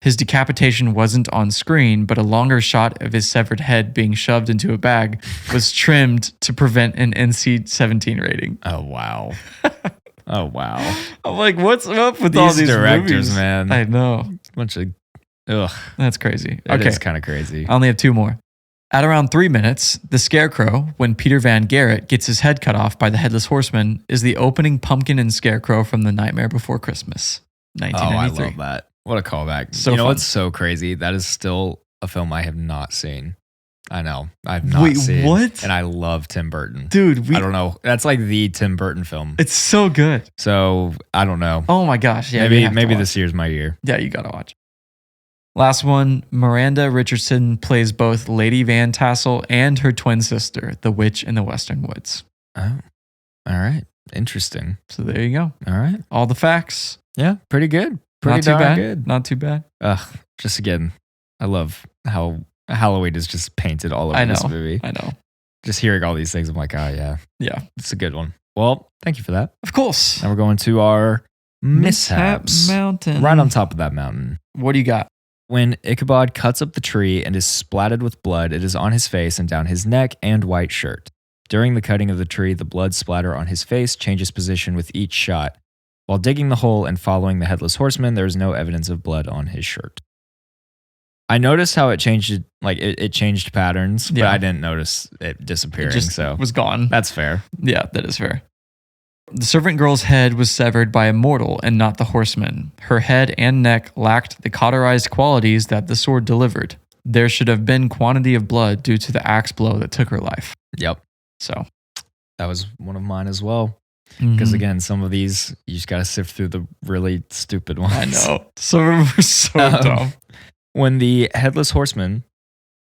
His decapitation wasn't on screen, but a longer shot of his severed head being shoved into a bag was trimmed to prevent an NC-17 rating. Oh, wow. Oh, wow. I'm like, what's up with all these directors, movies? man. I know. Bunch of... Ugh. That's crazy. It is kind of crazy. I only have 2 more. At around 3 minutes, the Scarecrow, when Peter Van Garrett gets his head cut off by the Headless Horseman, is the opening pumpkin and Scarecrow from The Nightmare Before Christmas, 1993. Oh, I love that. What a callback. So you know fun. what's so crazy? That is still a film I have not seen. I know. I've not Wait, seen. what? And I love Tim Burton. Dude, I don't know. That's like the Tim Burton film. It's so good. So I don't know. Oh my gosh. Yeah, you have to maybe watch. this year's my year. Yeah, you gotta watch. Last one, Miranda Richardson plays both Lady Van Tassel and her twin sister, the witch in the Western Woods. Oh, all right. Interesting. So there you go. All right. All the facts. Yeah, pretty good. Pretty Not too darn bad. good. Not too bad. Just again, I love how Halloween is just painted all over this movie. I know. Just hearing all these things, I'm like, oh yeah, Yeah. it's a good one. Well, thank you for that. Of course. Now we're going to our mishaps. Mountain. Right on top of that mountain. What do you got? When Ichabod cuts up the tree and is splattered with blood, it is on his face and down his neck and white shirt. During the cutting of the tree, the blood splatter on his face changes position with each shot. While digging the hole and following the Headless Horseman, there is no evidence of blood on his shirt. I noticed how it changed, it changed patterns, but Yeah. I didn't notice it disappearing. It just so was gone. that's fair. Yeah, that is fair. The servant girl's head was severed by a mortal and not the horseman. Her head and neck lacked the cauterized qualities that the sword delivered. There should have been quantity of blood due to the axe blow that took her life. Yep. So That was one of mine as well. Because mhm. again, some of these, you just got to sift through the really stupid ones. I know. Some of them were so dumb. When the Headless Horseman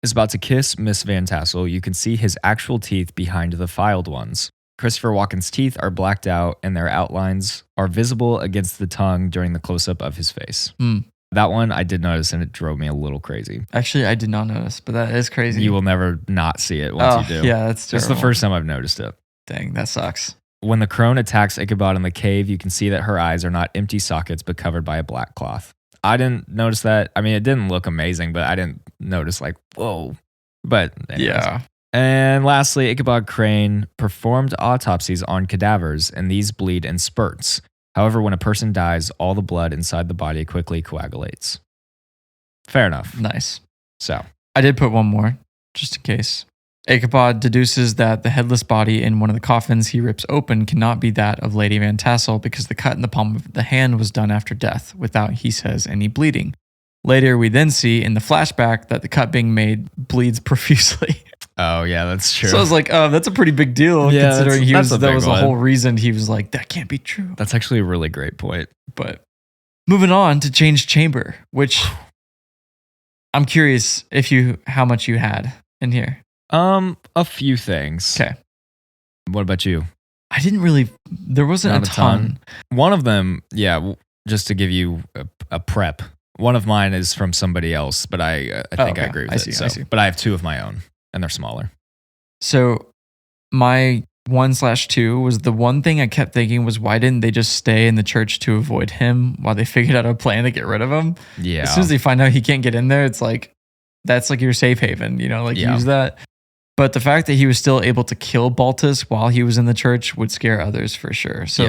is about to kiss Miss Van Tassel, you can see his actual teeth behind the filed ones. Christopher Walken's teeth are blacked out and their outlines are visible against the tongue during the close-up of his face. Mm. That one I did notice and it drove me a little crazy. Actually, I did not notice, but that is crazy. You will never not see it once you do. Yeah, that's terrible. It's the first time I've noticed it. Dang, that sucks. When the crone attacks Ichabod in the cave, you can see that her eyes are not empty sockets but covered by a black cloth. I didn't notice that. I mean, it didn't look amazing, but I didn't notice whoa. But anyways. Yeah. And lastly, Ichabod Crane performed autopsies on cadavers, and these bleed in spurts. However, when a person dies, all the blood inside the body quickly coagulates. Fair enough. Nice. So, I did put one more, just in case. Ichabod deduces that the headless body in one of the coffins he rips open cannot be that of Lady Van Tassel because the cut in the palm of the hand was done after death, without, he says, any bleeding. Later, we then see in the flashback that the cut being made bleeds profusely. oh yeah, that's true. So I was like, oh, that's a pretty big deal, Yeah, considering that's a that big was the one. whole reason he was like, that can't be true. That's actually a really great point. But moving on to Change Chamber, which I'm curious how much you had in here. A few things. Okay. What about you? I didn't really, there wasn't Not a ton. One of them, just to give you a prep. One of mine is from somebody else, but I think I okay. agree with I it. see, So, I see. but I have two of my own, and they're smaller. So my 1/2 was the one thing I kept thinking was, why didn't they just stay in the church to avoid him while they figured out a plan to get rid of him? Yeah. As soon as they find out he can't get in there, it's like, that's like your safe haven, use that. But the fact that he was still able to kill Baltus while he was in the church would scare others for sure. So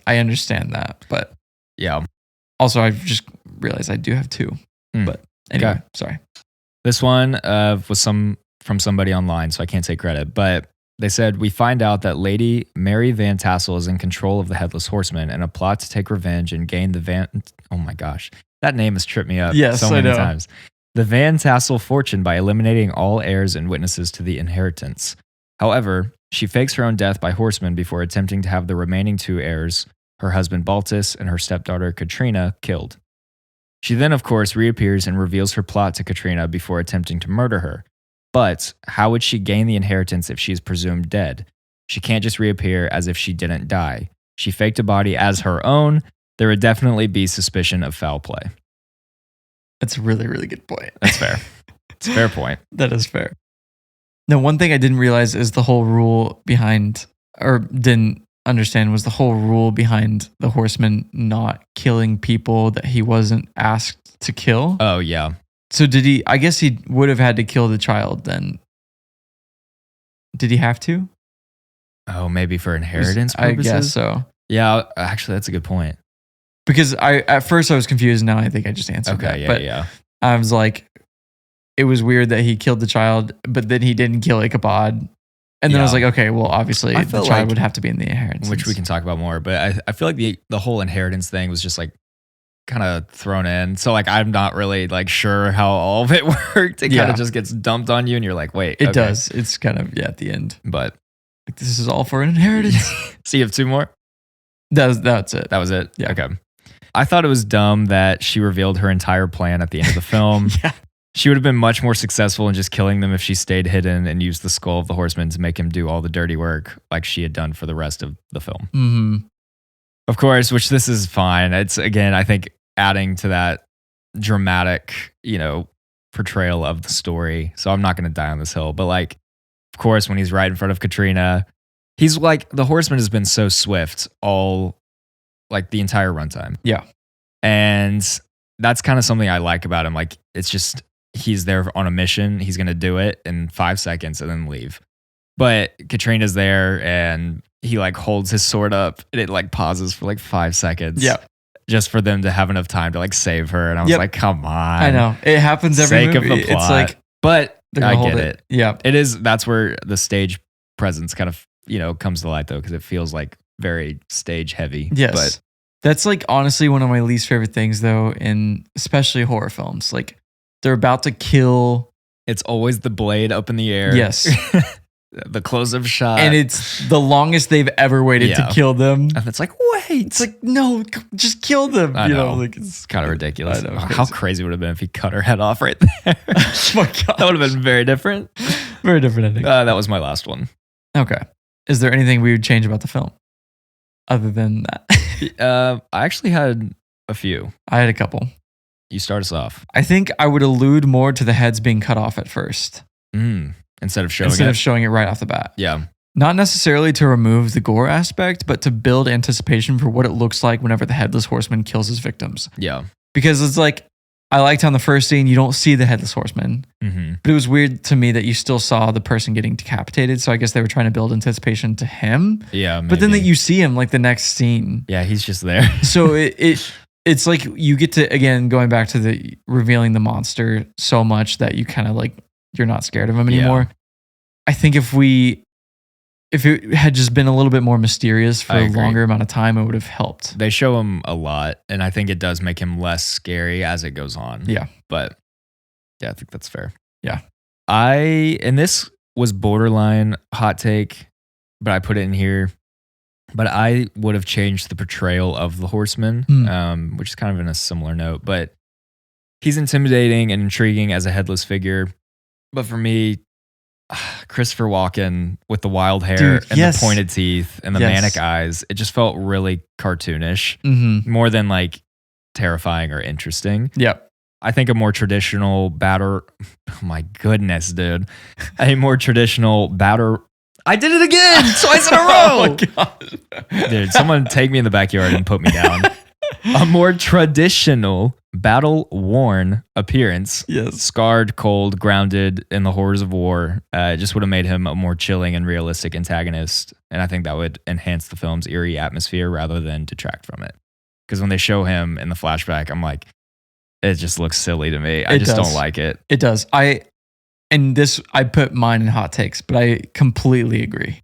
I understand that. But yeah. Also, I just realized I do have 2. But anyway, Okay. Sorry. This one was from somebody online, so I can't take credit. But they said, we find out that Lady Mary Van Tassel is in control of the Headless Horseman and a plot to take revenge and gain the Van... Oh my gosh. That name has tripped me up so many times. The Van Tassel fortune by eliminating all heirs and witnesses to the inheritance. However, she fakes her own death by horseman before attempting to have the remaining 2 heirs, her husband Baltus and her stepdaughter Katrina, killed. She then, of course, reappears and reveals her plot to Katrina before attempting to murder her. But how would she gain the inheritance if she is presumed dead? She can't just reappear as if she didn't die. She faked a body as her own. There would definitely be suspicion of foul play. That's a really, really good point. That's fair. It's a fair point. That is fair. Now, one thing I didn't realize is the whole rule behind, or didn't understand, was the whole rule behind the horseman not killing people that he wasn't asked to kill. Oh, yeah. So I guess he would have had to kill the child then. Did he have to? Oh, maybe for inheritance purposes? I guess so. Yeah, actually, that's a good point. Because at first I was confused. Now I think I just answered that. Yeah. I was like, it was weird that he killed the child, but then he didn't kill Ichabod. And then I was like, okay, well, obviously the child would have to be in the inheritance. Which we can talk about more. But I feel like the whole inheritance thing was just like kind of thrown in. So like I'm not really like sure how all of it worked. It kind of just gets dumped on you and you're like, wait. It does. It's kind of, at the end. But like, this is all for an inheritance. So you have 2 more? That's it. That was it? Yeah. Okay. I thought it was dumb that she revealed her entire plan at the end of the film. Yeah. She would have been much more successful in just killing them if she stayed hidden and used the skull of the horseman to make him do all the dirty work like she had done for the rest of the film. Mm-hmm. Of course, which this is fine. It's, again, I think adding to that dramatic, portrayal of the story. So I'm not going to die on this hill. But like, of course, when he's right in front of Katrina, he's like, the horseman has been so swift all like the entire runtime. Yeah. And that's kind of something I like about him. Like, it's just, he's there on a mission. He's going to do it in 5 seconds and then leave. But Katrina's there and he like holds his sword up and it like pauses for like 5 seconds. Yeah. Just for them to have enough time to like save her. And I was like, come on. I know. It happens every sake movie. Of the plot. It's like, but I get it. Yeah. It is, that's where the stage presence kind of, comes to light though, because it feels like very stage heavy. Yes. But that's like honestly one of my least favorite things though, in especially horror films. Like they're about to kill. It's always the blade up in the air. Yes. The close-up shot. And it's the longest they've ever waited to kill them. And it's like, wait. It's like, no, just kill them. I know. Like it's kind of ridiculous. I know, How crazy would it have been if he cut her head off right there? Oh my God. That would have been very different. Very different ending. That was my last one. Okay. Is there anything we would change about the film other than that? I actually had a few. I had a couple. You start us off. I think I would allude more to the heads being cut off at first. Instead of showing it right off the bat. Yeah. Not necessarily to remove the gore aspect, but to build anticipation for what it looks like whenever the Headless Horseman kills his victims. Yeah. Because it's like, I liked how in the first scene you don't see the Headless Horseman. Mm-hmm. But it was weird to me that you still saw the person getting decapitated. So I guess they were trying to build anticipation to him. Yeah. But then that you see him like the next scene. Yeah, he's just there. So it's like you get to, again, going back to the revealing the monster so much that you kind of like, you're not scared of him anymore. Yeah. I think if it had just been a little bit more mysterious for a longer amount of time, it would have helped. They show him a lot, and I think it does make him less scary as it goes on. Yeah. But yeah, I think that's fair. Yeah. And this was borderline hot take, but I put it in here. But I would have changed the portrayal of the horseman, which is kind of in a similar note. But he's intimidating and intriguing as a headless figure. But for me, Christopher Walken with the wild hair and the pointed teeth and the manic eyes, it just felt really cartoonish, more than like terrifying or interesting. Yeah. I think a more traditional oh my goodness, dude. A more traditional I did it again, twice in a row. Oh my God. Dude, someone take me in the backyard and put me down. A more traditional, battle-worn appearance. Yes. Scarred, cold, grounded in the horrors of war. Just would have made him a more chilling and realistic antagonist. And I think that would enhance the film's eerie atmosphere rather than detract from it. Because when they show him in the flashback, I'm like, it just looks silly to me. I just don't like it. It does. I put mine in hot takes, but I completely agree.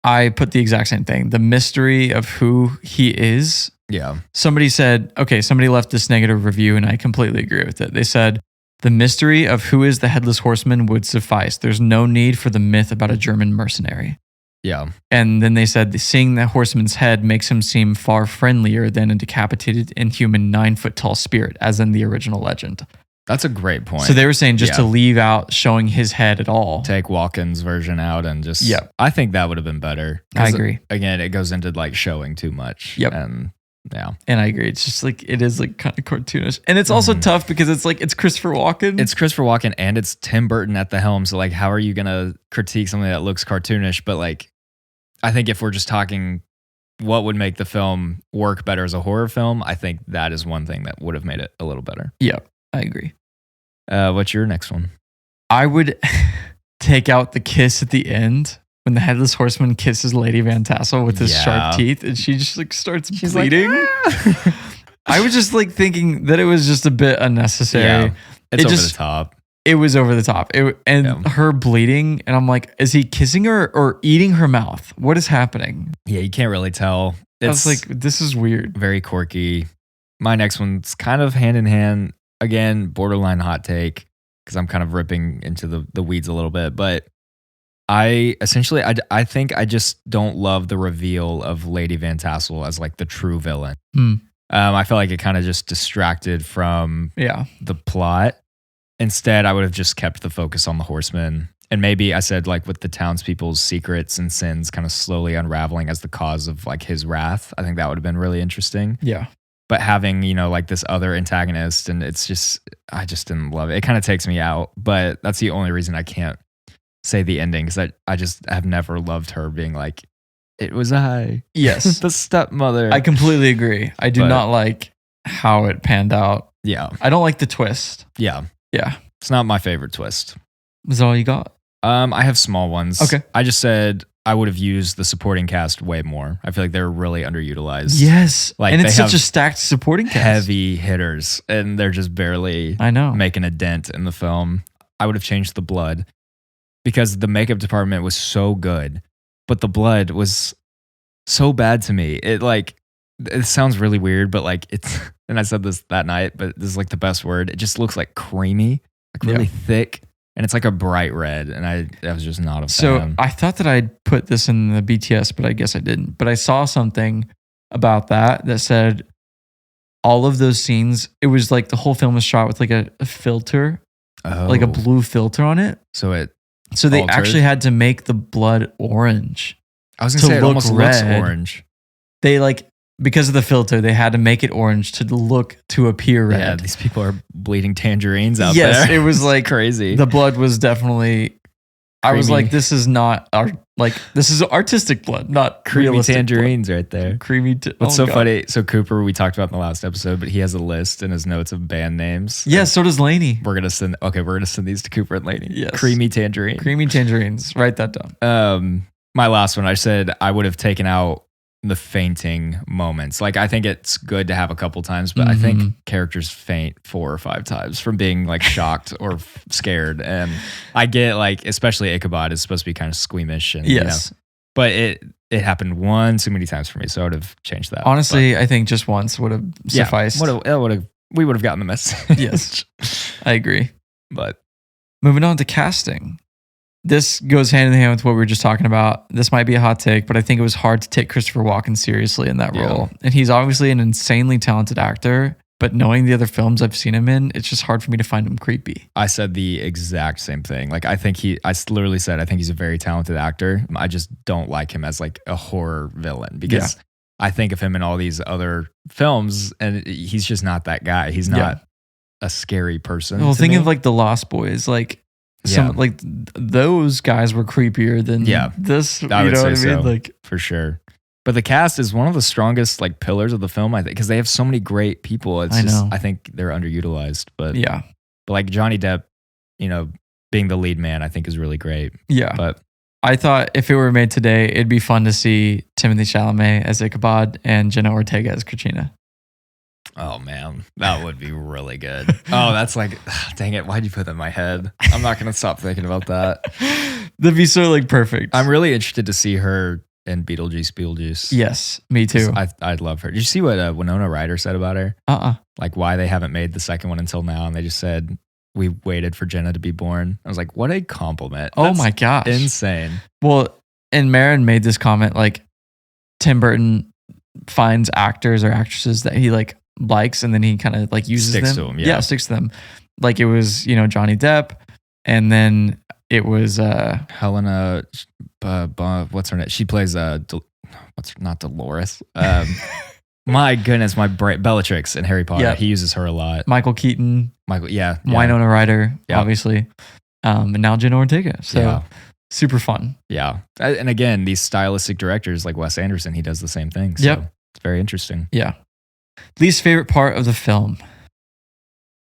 I put the exact same thing. The mystery of who he is. Yeah. Somebody left this negative review, and I completely agree with it. They said, the mystery of who is the Headless Horseman would suffice. There's no need for the myth about a German mercenary. Yeah. And then they said, seeing the horseman's head makes him seem far friendlier than a decapitated, inhuman 9-foot-tall spirit, as in the original legend. That's a great point. So they were saying just to leave out showing his head at all. Take Walken's version out and just... Yep. I think that would have been better. I agree. Again, it goes into like showing too much. Yep. And And I agree. It's just like, it is like kind of cartoonish. And it's also tough because it's like, it's Christopher Walken. It's Christopher Walken and it's Tim Burton at the helm. So like, how are you going to critique something that looks cartoonish? But like, I think if we're just talking what would make the film work better as a horror film, I think that is one thing that would have made it a little better. Yep. I agree. What's your next one? I would take out the kiss at the end when the Headless Horseman kisses Lady Van Tassel with his sharp teeth and she just like starts bleeding. Like, ah! I was just like thinking that it was just a bit unnecessary. Yeah, it's over the top. It was over the top. Her bleeding, and I'm like, is he kissing her or eating her mouth? What is happening? Yeah, you can't really tell. I was like, this is weird. Very quirky. My next one's kind of hand in hand. Again, borderline hot take because I'm kind of ripping into the weeds a little bit. But I think I just don't love the reveal of Lady Van Tassel as like the true villain. I feel like it kind of just distracted from the plot. Instead, I would have just kept the focus on the horseman. And maybe I said like with the townspeople's secrets and sins kind of slowly unraveling as the cause of like his wrath. I think that would have been really interesting. Yeah. But having, like this other antagonist and it's just, I just didn't love it. It kind of takes me out, but that's the only reason I can't say the ending because I just have never loved her being like, it was I. Yes. The stepmother. I completely agree. I do not like how it panned out. Yeah. I don't like the twist. Yeah. Yeah. It's not my favorite twist. Is that all you got? I have small ones. Okay. I just said I would have used the supporting cast way more. I feel like they're really underutilized. Yes. Like and it's such a stacked supporting cast. Heavy hitters, and they're just barely making a dent in the film. I would have changed the blood because the makeup department was so good, but the blood was so bad to me. It sounds really weird, but like it's, and I said this that night, but this is like the best word. It just looks like creamy, like really thick. And it's like a bright red. And I was just not a fan. So I thought that I'd put this in the BTS, but I guess I didn't. But I saw something about that said all of those scenes, it was like the whole film was shot with like a filter, like a blue filter on it. So they actually had to make the blood orange. I was going to say it almost looks orange. They because of the filter, they had to make it orange to appear red. Yeah, these people are bleeding tangerines out there. Yes, it was like crazy. The blood was definitely creamy. I was like, this is not this is artistic blood, not creamy tangerines blood. Right there. Creamy. What's so funny? So Cooper, we talked about in the last episode, but he has a list in his notes of band names. Yeah, so does Lainey. We're gonna send these to Cooper and Lainey. Yes. Creamy tangerine. Creamy tangerines. Write that down. My last one, I said I would have taken out the fainting moments. Like I think it's good to have a couple times, but I think characters faint 4 or 5 times from being like shocked or scared. And I get like, especially Ichabod is supposed to be kind of squeamish and but it happened one too many times for me. So I would have changed that. Honestly, I think just once would have sufficed. We would have gotten the message. Yes, I agree. But moving on to casting. This goes hand in hand with what we were just talking about. This might be a hot take, but I think it was hard to take Christopher Walken seriously in that role. And he's obviously an insanely talented actor, but knowing the other films I've seen him in, it's just hard for me to find him creepy. I said the exact same thing. Like I literally said, I think he's a very talented actor. I just don't like him as like a horror villain because I think of him in all these other films and he's just not that guy. He's not a scary person. Well, think of like The Lost Boys, like some like those guys were creepier than this. You know I would say what I mean? so, Like for sure. But the cast is one of the strongest like pillars of the film, I think, because they have so many great people. It's I think they're underutilized. But like Johnny Depp, you know, being the lead man, I think is really great. Yeah. But I thought if it were made today, it'd be fun to see Timothée Chalamet as Ichabod and Jenna Ortega as Katrina. Oh man, that would be really good. Oh, that's like, dang it! Why'd you put that in my head? I'm not gonna stop thinking about that. That'd be so like perfect. I'm really interested to see her in Beetlejuice. Yes, me too. I'd love her. Did you see what Winona Ryder said about her? Like why they haven't made the second one until now, and they just said we waited for Jenna to be born. I was like, what a compliment! Oh my gosh, insane. Well, and Marin made this comment like Tim Burton finds actors or actresses that he like likes, and then he kind of like uses sticks them. To them, Sticks to them. Like it was, you know, Johnny Depp, and then it was Helena. What's her name? She plays not Dolores. My goodness, Bellatrix in Harry Potter. Yeah. He uses her a lot. Michael Keaton. Yeah. Winona Ryder, obviously, and now Jenna Ortega. So super fun. Yeah, and again, these stylistic directors like Wes Anderson, he does the same thing. So it's very interesting. Yeah. Least favorite part of the film?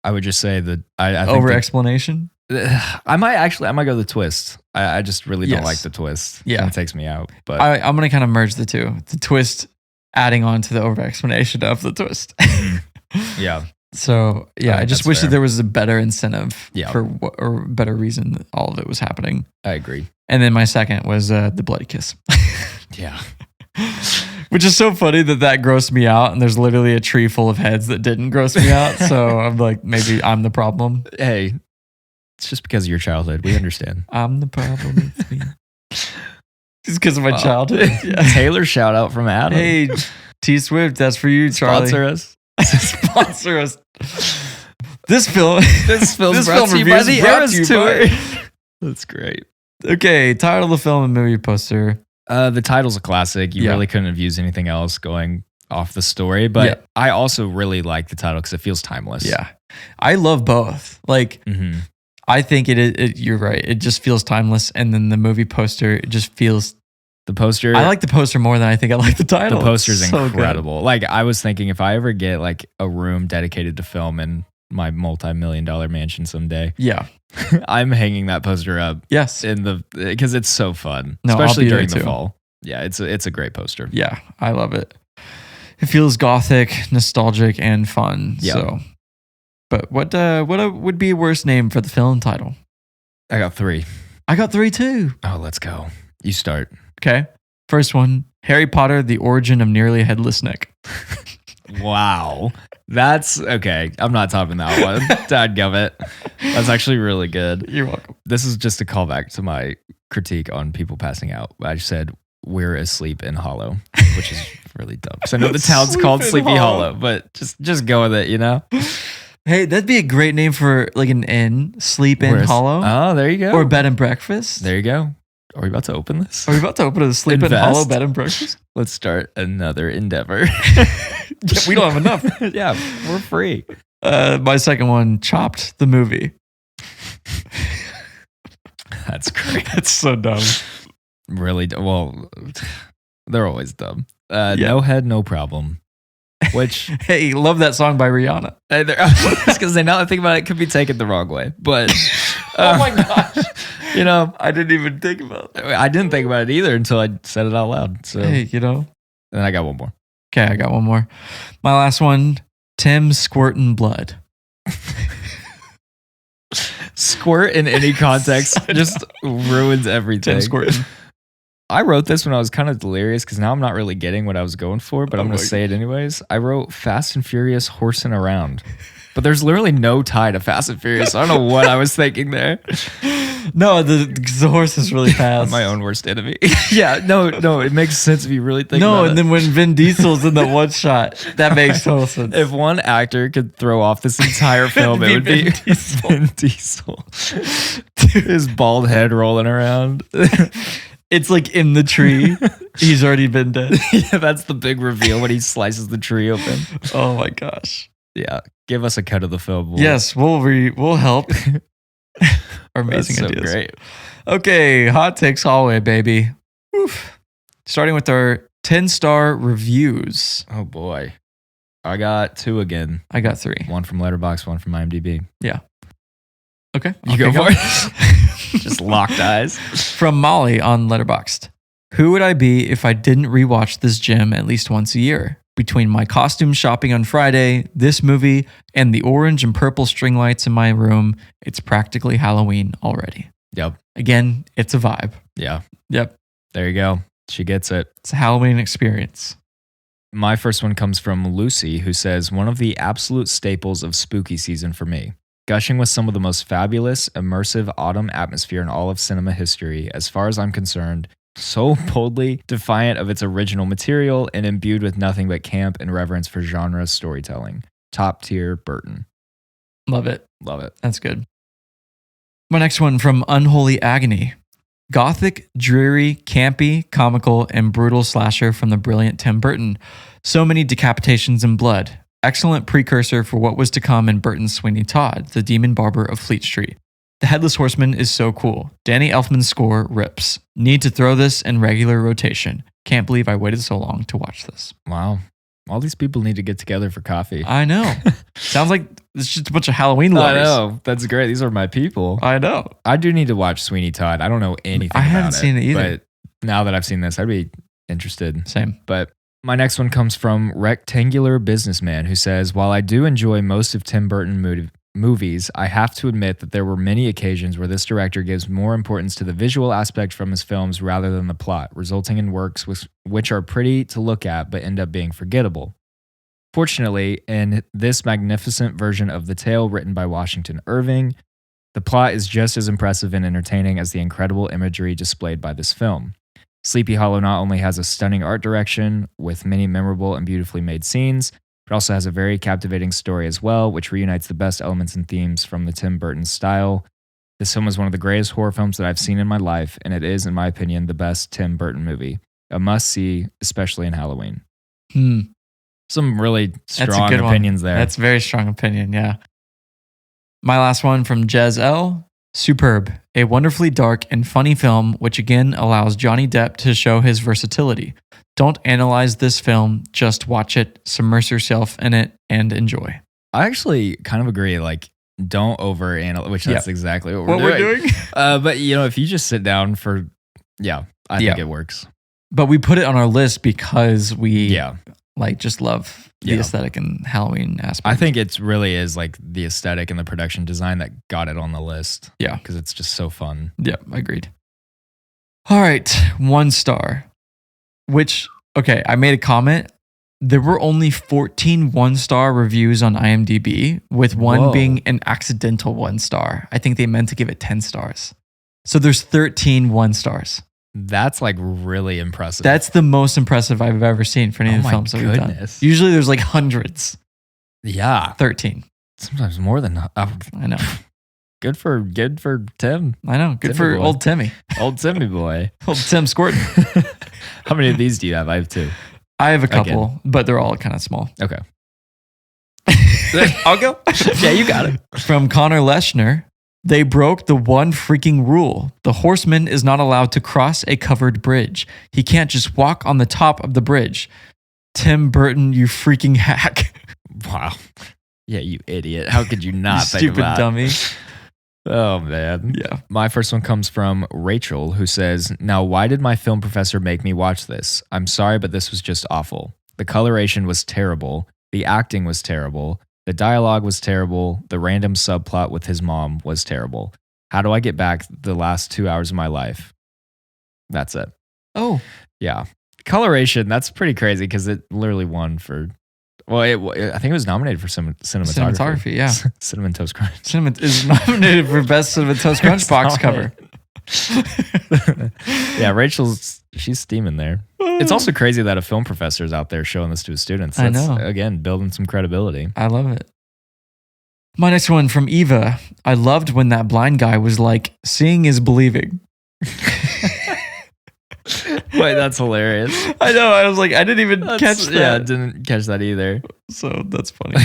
I would just say that I think over explanation. I might go the twist. I just really don't like the twist. Yeah, it takes me out. But I'm gonna kind of merge the two. The twist adding on to the over explanation of the twist. Yeah. So I just wish that there was a better incentive for or better reason that all of it was happening. I agree. And then my second was the bloody kiss. Yeah. Which is so funny that grossed me out, and there's literally a tree full of heads that didn't gross me out. So I'm like, maybe I'm the problem. Hey, it's just because of your childhood. We understand. I'm the problem. It's me. It's because of my childhood. Yeah. Taylor shout out from Adam. Hey, T Swift, that's for you, Charlie. Sponsor us. Sponsor us. This film brought to you by the Eras Tour. That's great. Okay, title of the film and movie poster. The title's a classic. You really couldn't have used anything else going off the story, but I also really like the title because it feels timeless. Yeah, I love both. Like, I think it. You're right. It just feels timeless, and then the movie poster, it just feels. The poster. I like the poster more than I think I like the title. The poster's so incredible. Good. Like I was thinking, if I ever get like a room dedicated to film in my multi-million-dollar mansion someday, I'm hanging that poster up. Yes, because it's so fun, no, especially during the fall. Yeah, it's a great poster. Yeah, I love it. It feels gothic, nostalgic, and fun. Yeah. So, but what would be a worse name for the film title? I got 3. I got 3 too. Oh, let's go. You start. Okay. First one, Harry Potter: The Origin of Nearly Headless Nick. Wow. That's okay. I'm not topping that one. Dadgummit. That's actually really good. You're welcome. This is just a callback to my critique on people passing out. I said we're asleep in Hollow, which is really dumb. Because I know the town's called Sleepy Hollow, but just go with it, you know? Hey, that'd be a great name for like an inn. Sleep in Hollow. Oh, there you go. Or bed and breakfast. There you go. Are we about to open this? Are we about to open a Sleep in Hollow bed and breakfast? Let's start another endeavor. We don't have enough. Yeah, we're free. My second one, Chopped the movie. That's great. That's so dumb. Really? Well, they're always dumb. No head, no problem. Which hey, love that song by Rihanna. Because now I think about it, it could be taken the wrong way. But oh my gosh, you know, I didn't even think about it. I didn't think about it either until I said it out loud. So hey, you know. And then I got one more. Okay, I got one more. My last one, Tim Squirtin' Blood. Squirt in any context just ruins everything. Tim Squirtin'. I wrote this when I was kind of delirious because now I'm not really getting what I was going for, but I'm going to say it anyways. I wrote Fast and Furious horsing around, but there's literally no tie to Fast and Furious. I don't know what I was thinking there. No, the horse is really fast. My own worst enemy. Yeah, no, it makes sense if you really think about it. No, and then when Vin Diesel's in the one shot, that makes total sense. If one actor could throw off this entire film, it would be Vin Diesel. His bald head rolling around. It's like in the tree. He's already been dead. Yeah, that's the big reveal when he slices the tree open. Oh my gosh. Yeah, give us a cut of the film. Yes, we'll help. our amazing That's so ideas. great. Okay, hot takes hallway, baby. Oof. Starting with our 10-star reviews. Oh boy. I got 2 again. I got 3. One from Letterboxd, one from IMDb. Yeah. Okay. You go for it. Just locked eyes. From Molly on Letterboxd. Who would I be if I didn't rewatch this gem at least once a year? Between my costume shopping on Friday, this movie, and the orange and purple string lights in my room, it's practically Halloween already. Yep. Again, it's a vibe. Yeah. Yep. There you go. She gets it. It's a Halloween experience. My first one comes from Lucy, who says, one of the absolute staples of spooky season for me. Gushing with some of the most fabulous, immersive autumn atmosphere in all of cinema history, as far as I'm concerned, so boldly defiant of its original material and imbued with nothing but camp and reverence for genre storytelling. Top tier Burton. Love it. Love it. That's good. My next one from Unholy Agony. Gothic, dreary, campy, comical, and brutal slasher from the brilliant Tim Burton. So many decapitations and blood. Excellent precursor for what was to come in Burton's Sweeney Todd, the demon barber of Fleet Street. The Headless Horseman is so cool. Danny Elfman's score rips. Need to throw this in regular rotation. Can't believe I waited so long to watch this. Wow. All these people need to get together for coffee. I know. Sounds like it's just a bunch of Halloween lovers. I know. That's great. These are my people. I know. I do need to watch Sweeney Todd. I don't know anything about it. I haven't seen it either. But now that I've seen this, I'd be interested. Same. But my next one comes from Rectangular Businessman, who says, while I do enjoy most of Tim Burton movies, I have to admit that there were many occasions where this director gives more importance to the visual aspect from his films rather than the plot, resulting in works which are pretty to look at but end up being forgettable. Fortunately, in this magnificent version of The Tale written by Washington Irving, the plot is just as impressive and entertaining as the incredible imagery displayed by this film. Sleepy Hollow not only has a stunning art direction with many memorable and beautifully made scenes, but also has a very captivating story as well, which reunites the best elements and themes from the Tim Burton style. This film is one of the greatest horror films that I've seen in my life, and it is, in my opinion, the best Tim Burton movie. A must-see, especially in Halloween. Some really strong opinions there. That's a very strong opinion, yeah. My last one from Jez L. Superb. A wonderfully dark and funny film, which again allows Johnny Depp to show his versatility. Don't analyze this film, just watch it, submerge yourself in it, and enjoy. I actually kind of agree. Like, don't overanalyze, which that's exactly what we're doing. But, if you just sit down for, I think it works. But we put it on our list because we just love the aesthetic and Halloween aspect. I think it really is like the aesthetic and the production design that got it on the list. Yeah. Because it's just so fun. Yeah, agreed. All right, 1 star. Which, okay, I made a comment. There were only 14 1-star reviews on IMDb, with one being an accidental 1 star. I think they meant to give it 10 stars. So there's 13 1-stars. That's like really impressive. That's the most impressive I've ever seen for any of the films that we've done. Usually there's like hundreds. Yeah. 13. Sometimes more than I know. Good for Tim. I know. Good for old Timmy. Old Timmy boy. Old Tim Squirtin. How many of these do you have? I have 2. I have a couple, but they're all kind of small. Okay. I'll go. Yeah, you got it. From Connor Leschner. They broke the one freaking rule. The horseman is not allowed to cross a covered bridge. He can't just walk on the top of the bridge. Tim Burton, you freaking hack. Wow. Yeah, you idiot. How could you not think stupid about dummy. Oh, man. Yeah. My first one comes from Rachel, who says, now, why did my film professor make me watch this? I'm sorry, but this was just awful. The coloration was terrible. The acting was terrible. The dialogue was terrible. The random subplot with his mom was terrible. How do I get back the last 2 hours of my life? That's it. Oh. Yeah. Coloration, that's pretty crazy because it literally won for... Well, I think it was nominated for cinematography. Cinematography, yeah. Cinnamon Toast Crunch. Cinnamon is nominated for Best Cinnamon Toast Crunch box cover. Yeah, she's steaming there. It's also crazy that a film professor is out there showing this to his students. I know. Again, building some credibility. I love it. My next one from Eva. I loved when that blind guy was like, seeing is believing. Wait, that's hilarious. I know. I was like, I didn't even catch that. Yeah, I didn't catch that either. So that's funny.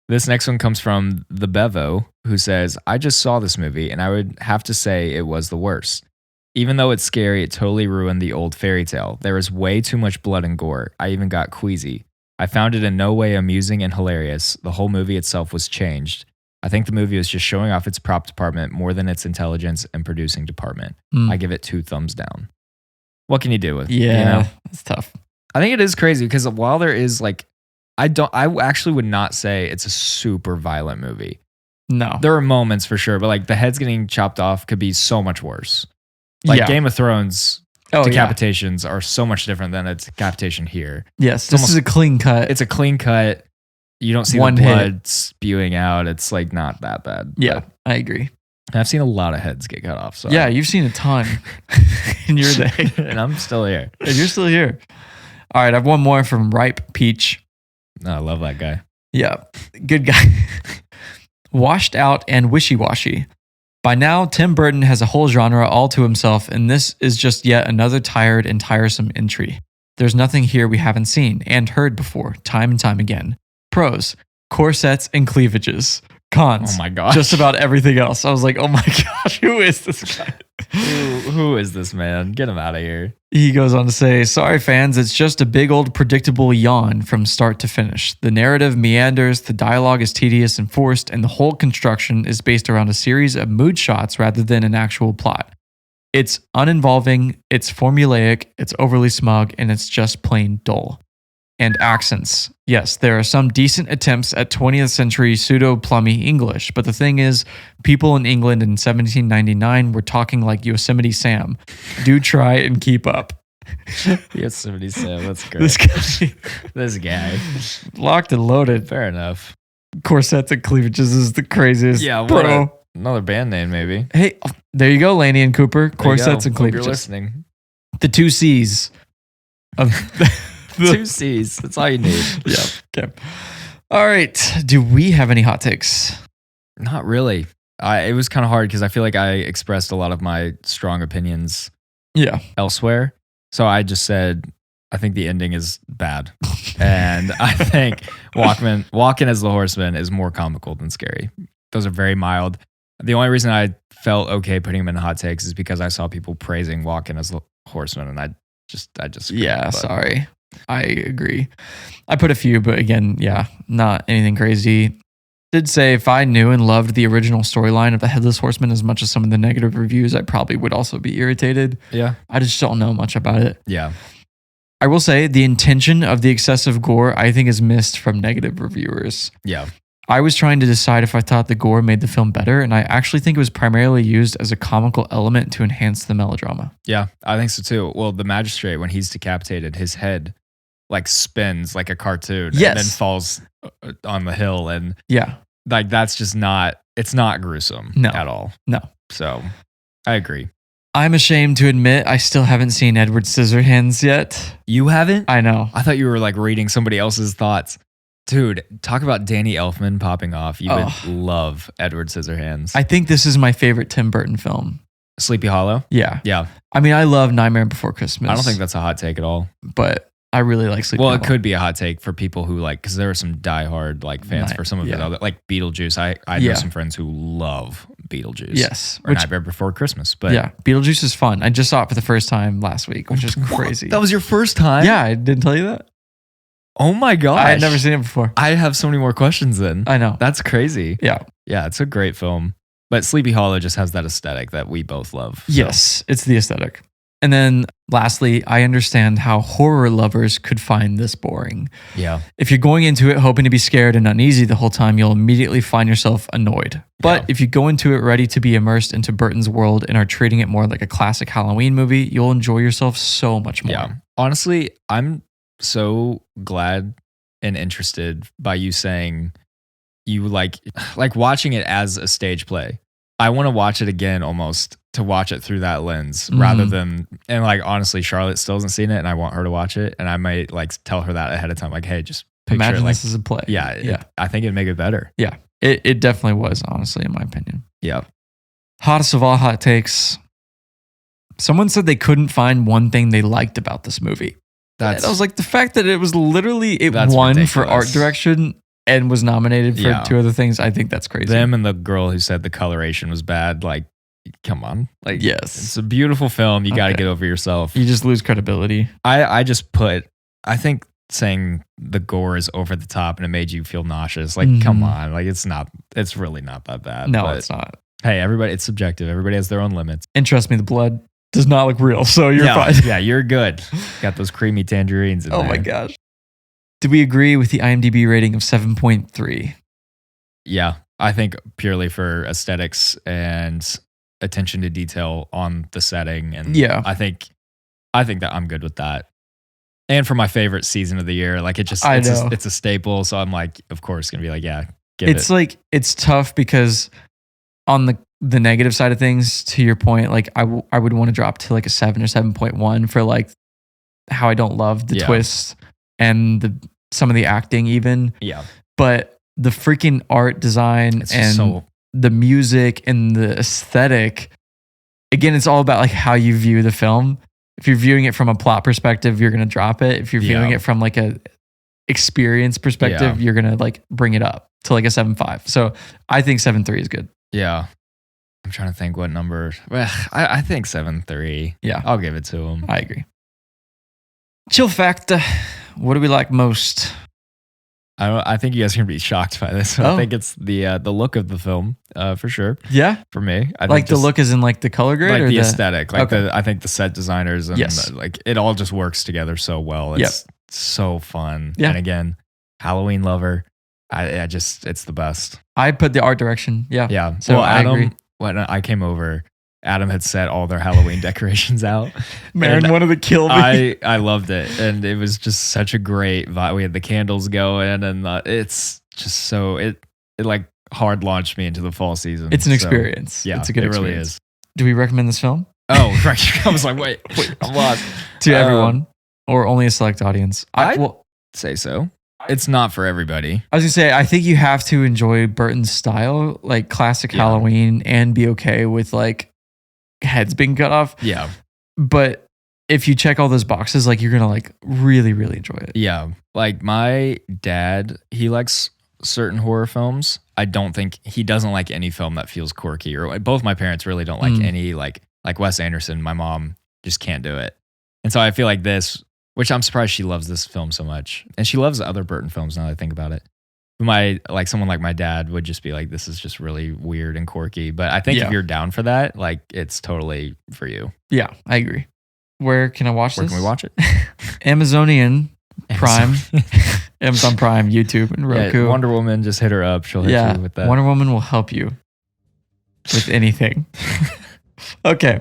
This next one comes from the Bevo, who says, I just saw this movie and I would have to say it was the worst. Even though it's scary, it totally ruined the old fairy tale. There is way too much blood and gore. I even got queasy. I found it in no way amusing and hilarious. The whole movie itself was changed. I think the movie was just showing off its prop department more than its intelligence and producing department. I give it 2 thumbs down. What can you do with? Yeah, it's tough. I think it is crazy because while there is like, I actually would not say it's a super violent movie. No. There are moments for sure, but like the heads getting chopped off could be so much worse. Like Game of Thrones decapitations are so much different than a decapitation here. Yes, this is a clean cut. It's a clean cut. You don't see One the blood hit. spewing out. It's like not that bad. Yeah, I agree. I've seen a lot of heads get cut off. So Yeah, you've seen a ton in your day. and I'm still here. And you're still here. All right, I have one more from Ripe Peach. I love that guy. Yeah, good guy. Washed out and wishy-washy. By now, Tim Burton has a whole genre all to himself, and this is just yet another tired and tiresome entry. There's nothing here we haven't seen and heard before, time and time again. Pros, corsets and cleavages. Cons, Oh my gosh. just about everything else. I was like, oh my gosh, who is this guy? Who is this man? Get him out of here. He goes on to say, sorry fans, it's just a big old predictable yawn from start to finish. The narrative meanders, the dialogue is tedious and forced, and the whole construction is based around a series of mood shots rather than an actual plot. It's uninvolving, it's formulaic, it's overly smug, and it's just plain dull. And accents. Yes, there are some decent attempts at 20th century pseudo-plummy English, but the thing is, people in England in 1799 were talking like Yosemite Sam. Do try and keep up. Yosemite Sam, that's great. This guy, This guy. locked and loaded. Fair enough. Corsets and cleavages is the craziest. Yeah, bro. Another band name, maybe. Hey, there you go, Laney and Cooper. There you Corsets go. and Hope you're cleavages. listening. The 2 C's of 2 C's. That's all you need. Yeah. Okay. All right. Do we have any hot takes? Not really. It was kind of hard because I feel like I expressed a lot of my strong opinions Yeah. elsewhere. So I just said, I think the ending is bad. And I think Walken as the Horseman is more comical than scary. Those are very mild. The only reason I felt okay putting him in hot takes is because I saw people praising Walken as the Horseman, and I just Yeah. Sorry. I agree. I put a few, but again, yeah, not anything crazy. Did say if I knew and loved the original storyline of the Headless Horseman as much as some of the negative reviews, I probably would also be irritated. Yeah. I just don't know much about it. Yeah. I will say the intention of the excessive gore, I think, is missed from negative reviewers. Yeah. I was trying to decide if I thought the gore made the film better, and I actually think it was primarily used as a comical element to enhance the melodrama. Yeah, I think so too. Well, the magistrate, when he's decapitated, his head like spins like a cartoon and then falls on the hill. And Yeah. like, that's just it's not gruesome at all. No. So I agree. I'm ashamed to admit I still haven't seen Edward Scissorhands yet. You haven't? I know. I thought you were like reading somebody else's thoughts. Dude, talk about Danny Elfman popping off. You would love Edward Scissorhands. I think this is my favorite Tim Burton film. Sleepy Hollow? Yeah. Yeah. I mean, I love Nightmare Before Christmas. I don't think that's a hot take at all. But I really like Sleepy Hollow. Well, it could be a hot take for people who like, because there are some diehard like fans for some of the other, like Beetlejuice. I know some friends who love Beetlejuice. Yes. Or Nightmare Before Christmas. But yeah, Beetlejuice is fun. I just saw it for the first time last week, which is crazy. That was your first time? Yeah, I didn't tell you that. Oh my gosh. I had never seen it before. I have so many more questions then. I know. That's crazy. Yeah. Yeah, it's a great film. But Sleepy Hollow just has that aesthetic that we both love. So. Yes, it's the aesthetic. And then lastly, I understand how horror lovers could find this boring. Yeah. If you're going into it hoping to be scared and uneasy the whole time, you'll immediately find yourself annoyed. But if you go into it ready to be immersed into Burton's world and are treating it more like a classic Halloween movie, you'll enjoy yourself so much more. Yeah. Honestly, I'm so glad and interested by you saying you like watching it as a stage play. I want to watch it again almost to watch it through that lens rather than, and like honestly, Charlotte still hasn't seen it and I want her to watch it, and I might like tell her that ahead of time, like, hey, just picture imagine it, like, this is a play. Yeah. I think it'd make it better. Yeah. It definitely was, honestly, in my opinion. Yeah. Hottest of all hot takes. Someone said they couldn't find one thing they liked about this movie. I was like, the fact that it was literally, it won for art direction and was nominated for Yeah. 2 other things. I think that's crazy. Them and the girl who said the coloration was bad. Like, come on. Like, Yes. it's a beautiful film. You got to Okay. get over yourself. You just lose credibility. I think saying the gore is over the top and it made you feel nauseous. Like, come on. Like, it's really not that bad. No, But it's not. hey, it's subjective. Everybody has their own limits. And trust me, the blood does not look real, so you're fine. Yeah, you're good. Got those creamy tangerines in Oh there. my gosh. Do we agree with the IMDb rating of 7.3? Yeah, I think purely for aesthetics and attention to detail on the setting. And Yeah. I think that I'm good with that. And for my favorite season of the year, like it's know. a staple. So I'm like, of course, gonna be like, yeah, It's like, it's tough because on the negative side of things, to your point, like I would want to drop to like a 7 or 7.1 for like how I don't love the twists and some of the acting even. Yeah. But the freaking art design and the music and the aesthetic, again, it's all about like how you view the film. If you're viewing it from a plot perspective, you're going to drop it. If you're viewing it from like a experience perspective, you're going to like bring it up to like a 7.5. So I think 7.3 is good. Yeah. I'm trying to think what number. Well, I think 7.3. Yeah. I'll give it to him. I agree. Chill factor. What do we like most? I think you guys are gonna be shocked by this. I think it's the look of the film, for sure. Yeah, for me, I like think the look is in like the color grade, like or the aesthetic. Like I think the set designers and Yes. like it all just works together so well. It's so fun. Yeah. And again, Halloween lover. I just it's the best. I put the art direction. Yeah, Yeah. So well, I agree. When I came over, Adam had set all their Halloween decorations out. Marin And wanted to kill me. I loved it, and it was just such a great vibe. We had the candles going, and it's just so it like hard launched me into the fall season. It's an So, experience. Yeah, it's a good it experience. really is. Do we recommend this film Oh, right. I was like, wait, I'm lost. to everyone or only a select audience? I'd say so. It's not for everybody. I was gonna say, I think you have to enjoy Burton's style, like classic Halloween, and be okay with like heads being cut off. Yeah. But if you check all those boxes, like you're gonna like really, really enjoy it. Yeah. Like my dad, he likes certain horror films. I don't think he doesn't like any film that feels quirky, or both my parents really don't like any like Wes Anderson. My mom just can't do it. And so I feel like this, which I'm surprised she loves this film so much. And she loves other Burton films now that I think about it. Someone like my dad would just be like, this is just really weird and quirky. But I think if you're down for that, like it's totally for you. Yeah, I agree. Where can I watch Where this? can we watch it? Amazon Prime, Amazon Prime, YouTube, and Roku. Yeah, Wonder Woman, just hit her up. She'll hit you with that. Wonder Woman will help you with anything. Okay.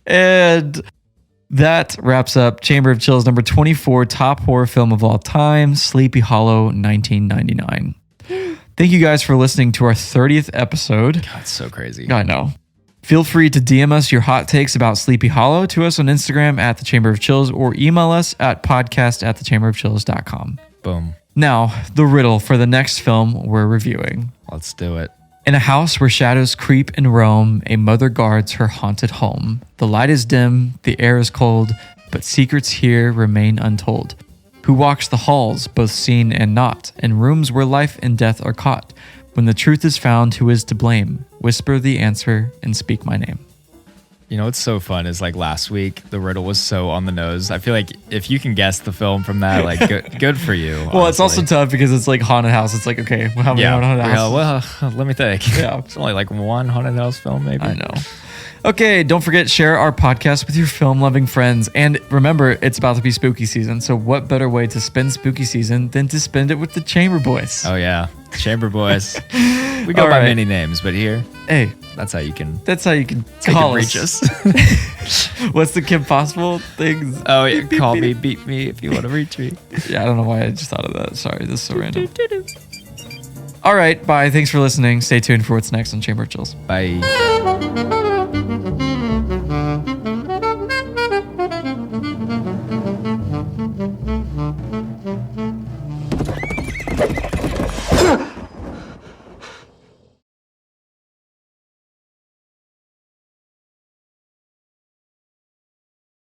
And that wraps up Chamber of Chills number 24, top horror film of all time, Sleepy Hollow, 1999. Thank you guys for listening to our 30th episode. God, it's so crazy. I know. Feel free to DM us your hot takes about Sleepy Hollow to us on Instagram at The Chamber of Chills or email us at podcast@thechamberofchills.com. Boom. Now, the riddle for the next film we're reviewing. Let's do it. In a house where shadows creep and roam, a mother guards her haunted home. The light is dim, the air is cold, but secrets here remain untold. Who walks the halls, both seen and not, in rooms where life and death are caught? When the truth is found, who is to blame? Whisper the answer and speak my name. You know what's so fun is like last week, the riddle was so on the nose. I feel like if you can guess the film from that, like good for you. Well, it's also honestly. tough because it's like haunted house. It's like, okay, how many haunted houses? Well, let me think. Yeah. It's only like one haunted house film, maybe. I know. Okay, don't forget, share our podcast with your film-loving friends. And remember, it's about to be spooky season. So what better way to spend spooky season than to spend it with the Chamber Boys? Oh, yeah. Chamber Boys. We go All by right. many names, but here, Hey, that's how you can call reach us. us. What's the Kim Possible things? Oh, yeah. Call me, beat me if you want to reach me. Yeah, I don't know why I just thought of that. Sorry, this is so random. All right, bye. Thanks for listening. Stay tuned for what's next on Chamber of Chills. Bye.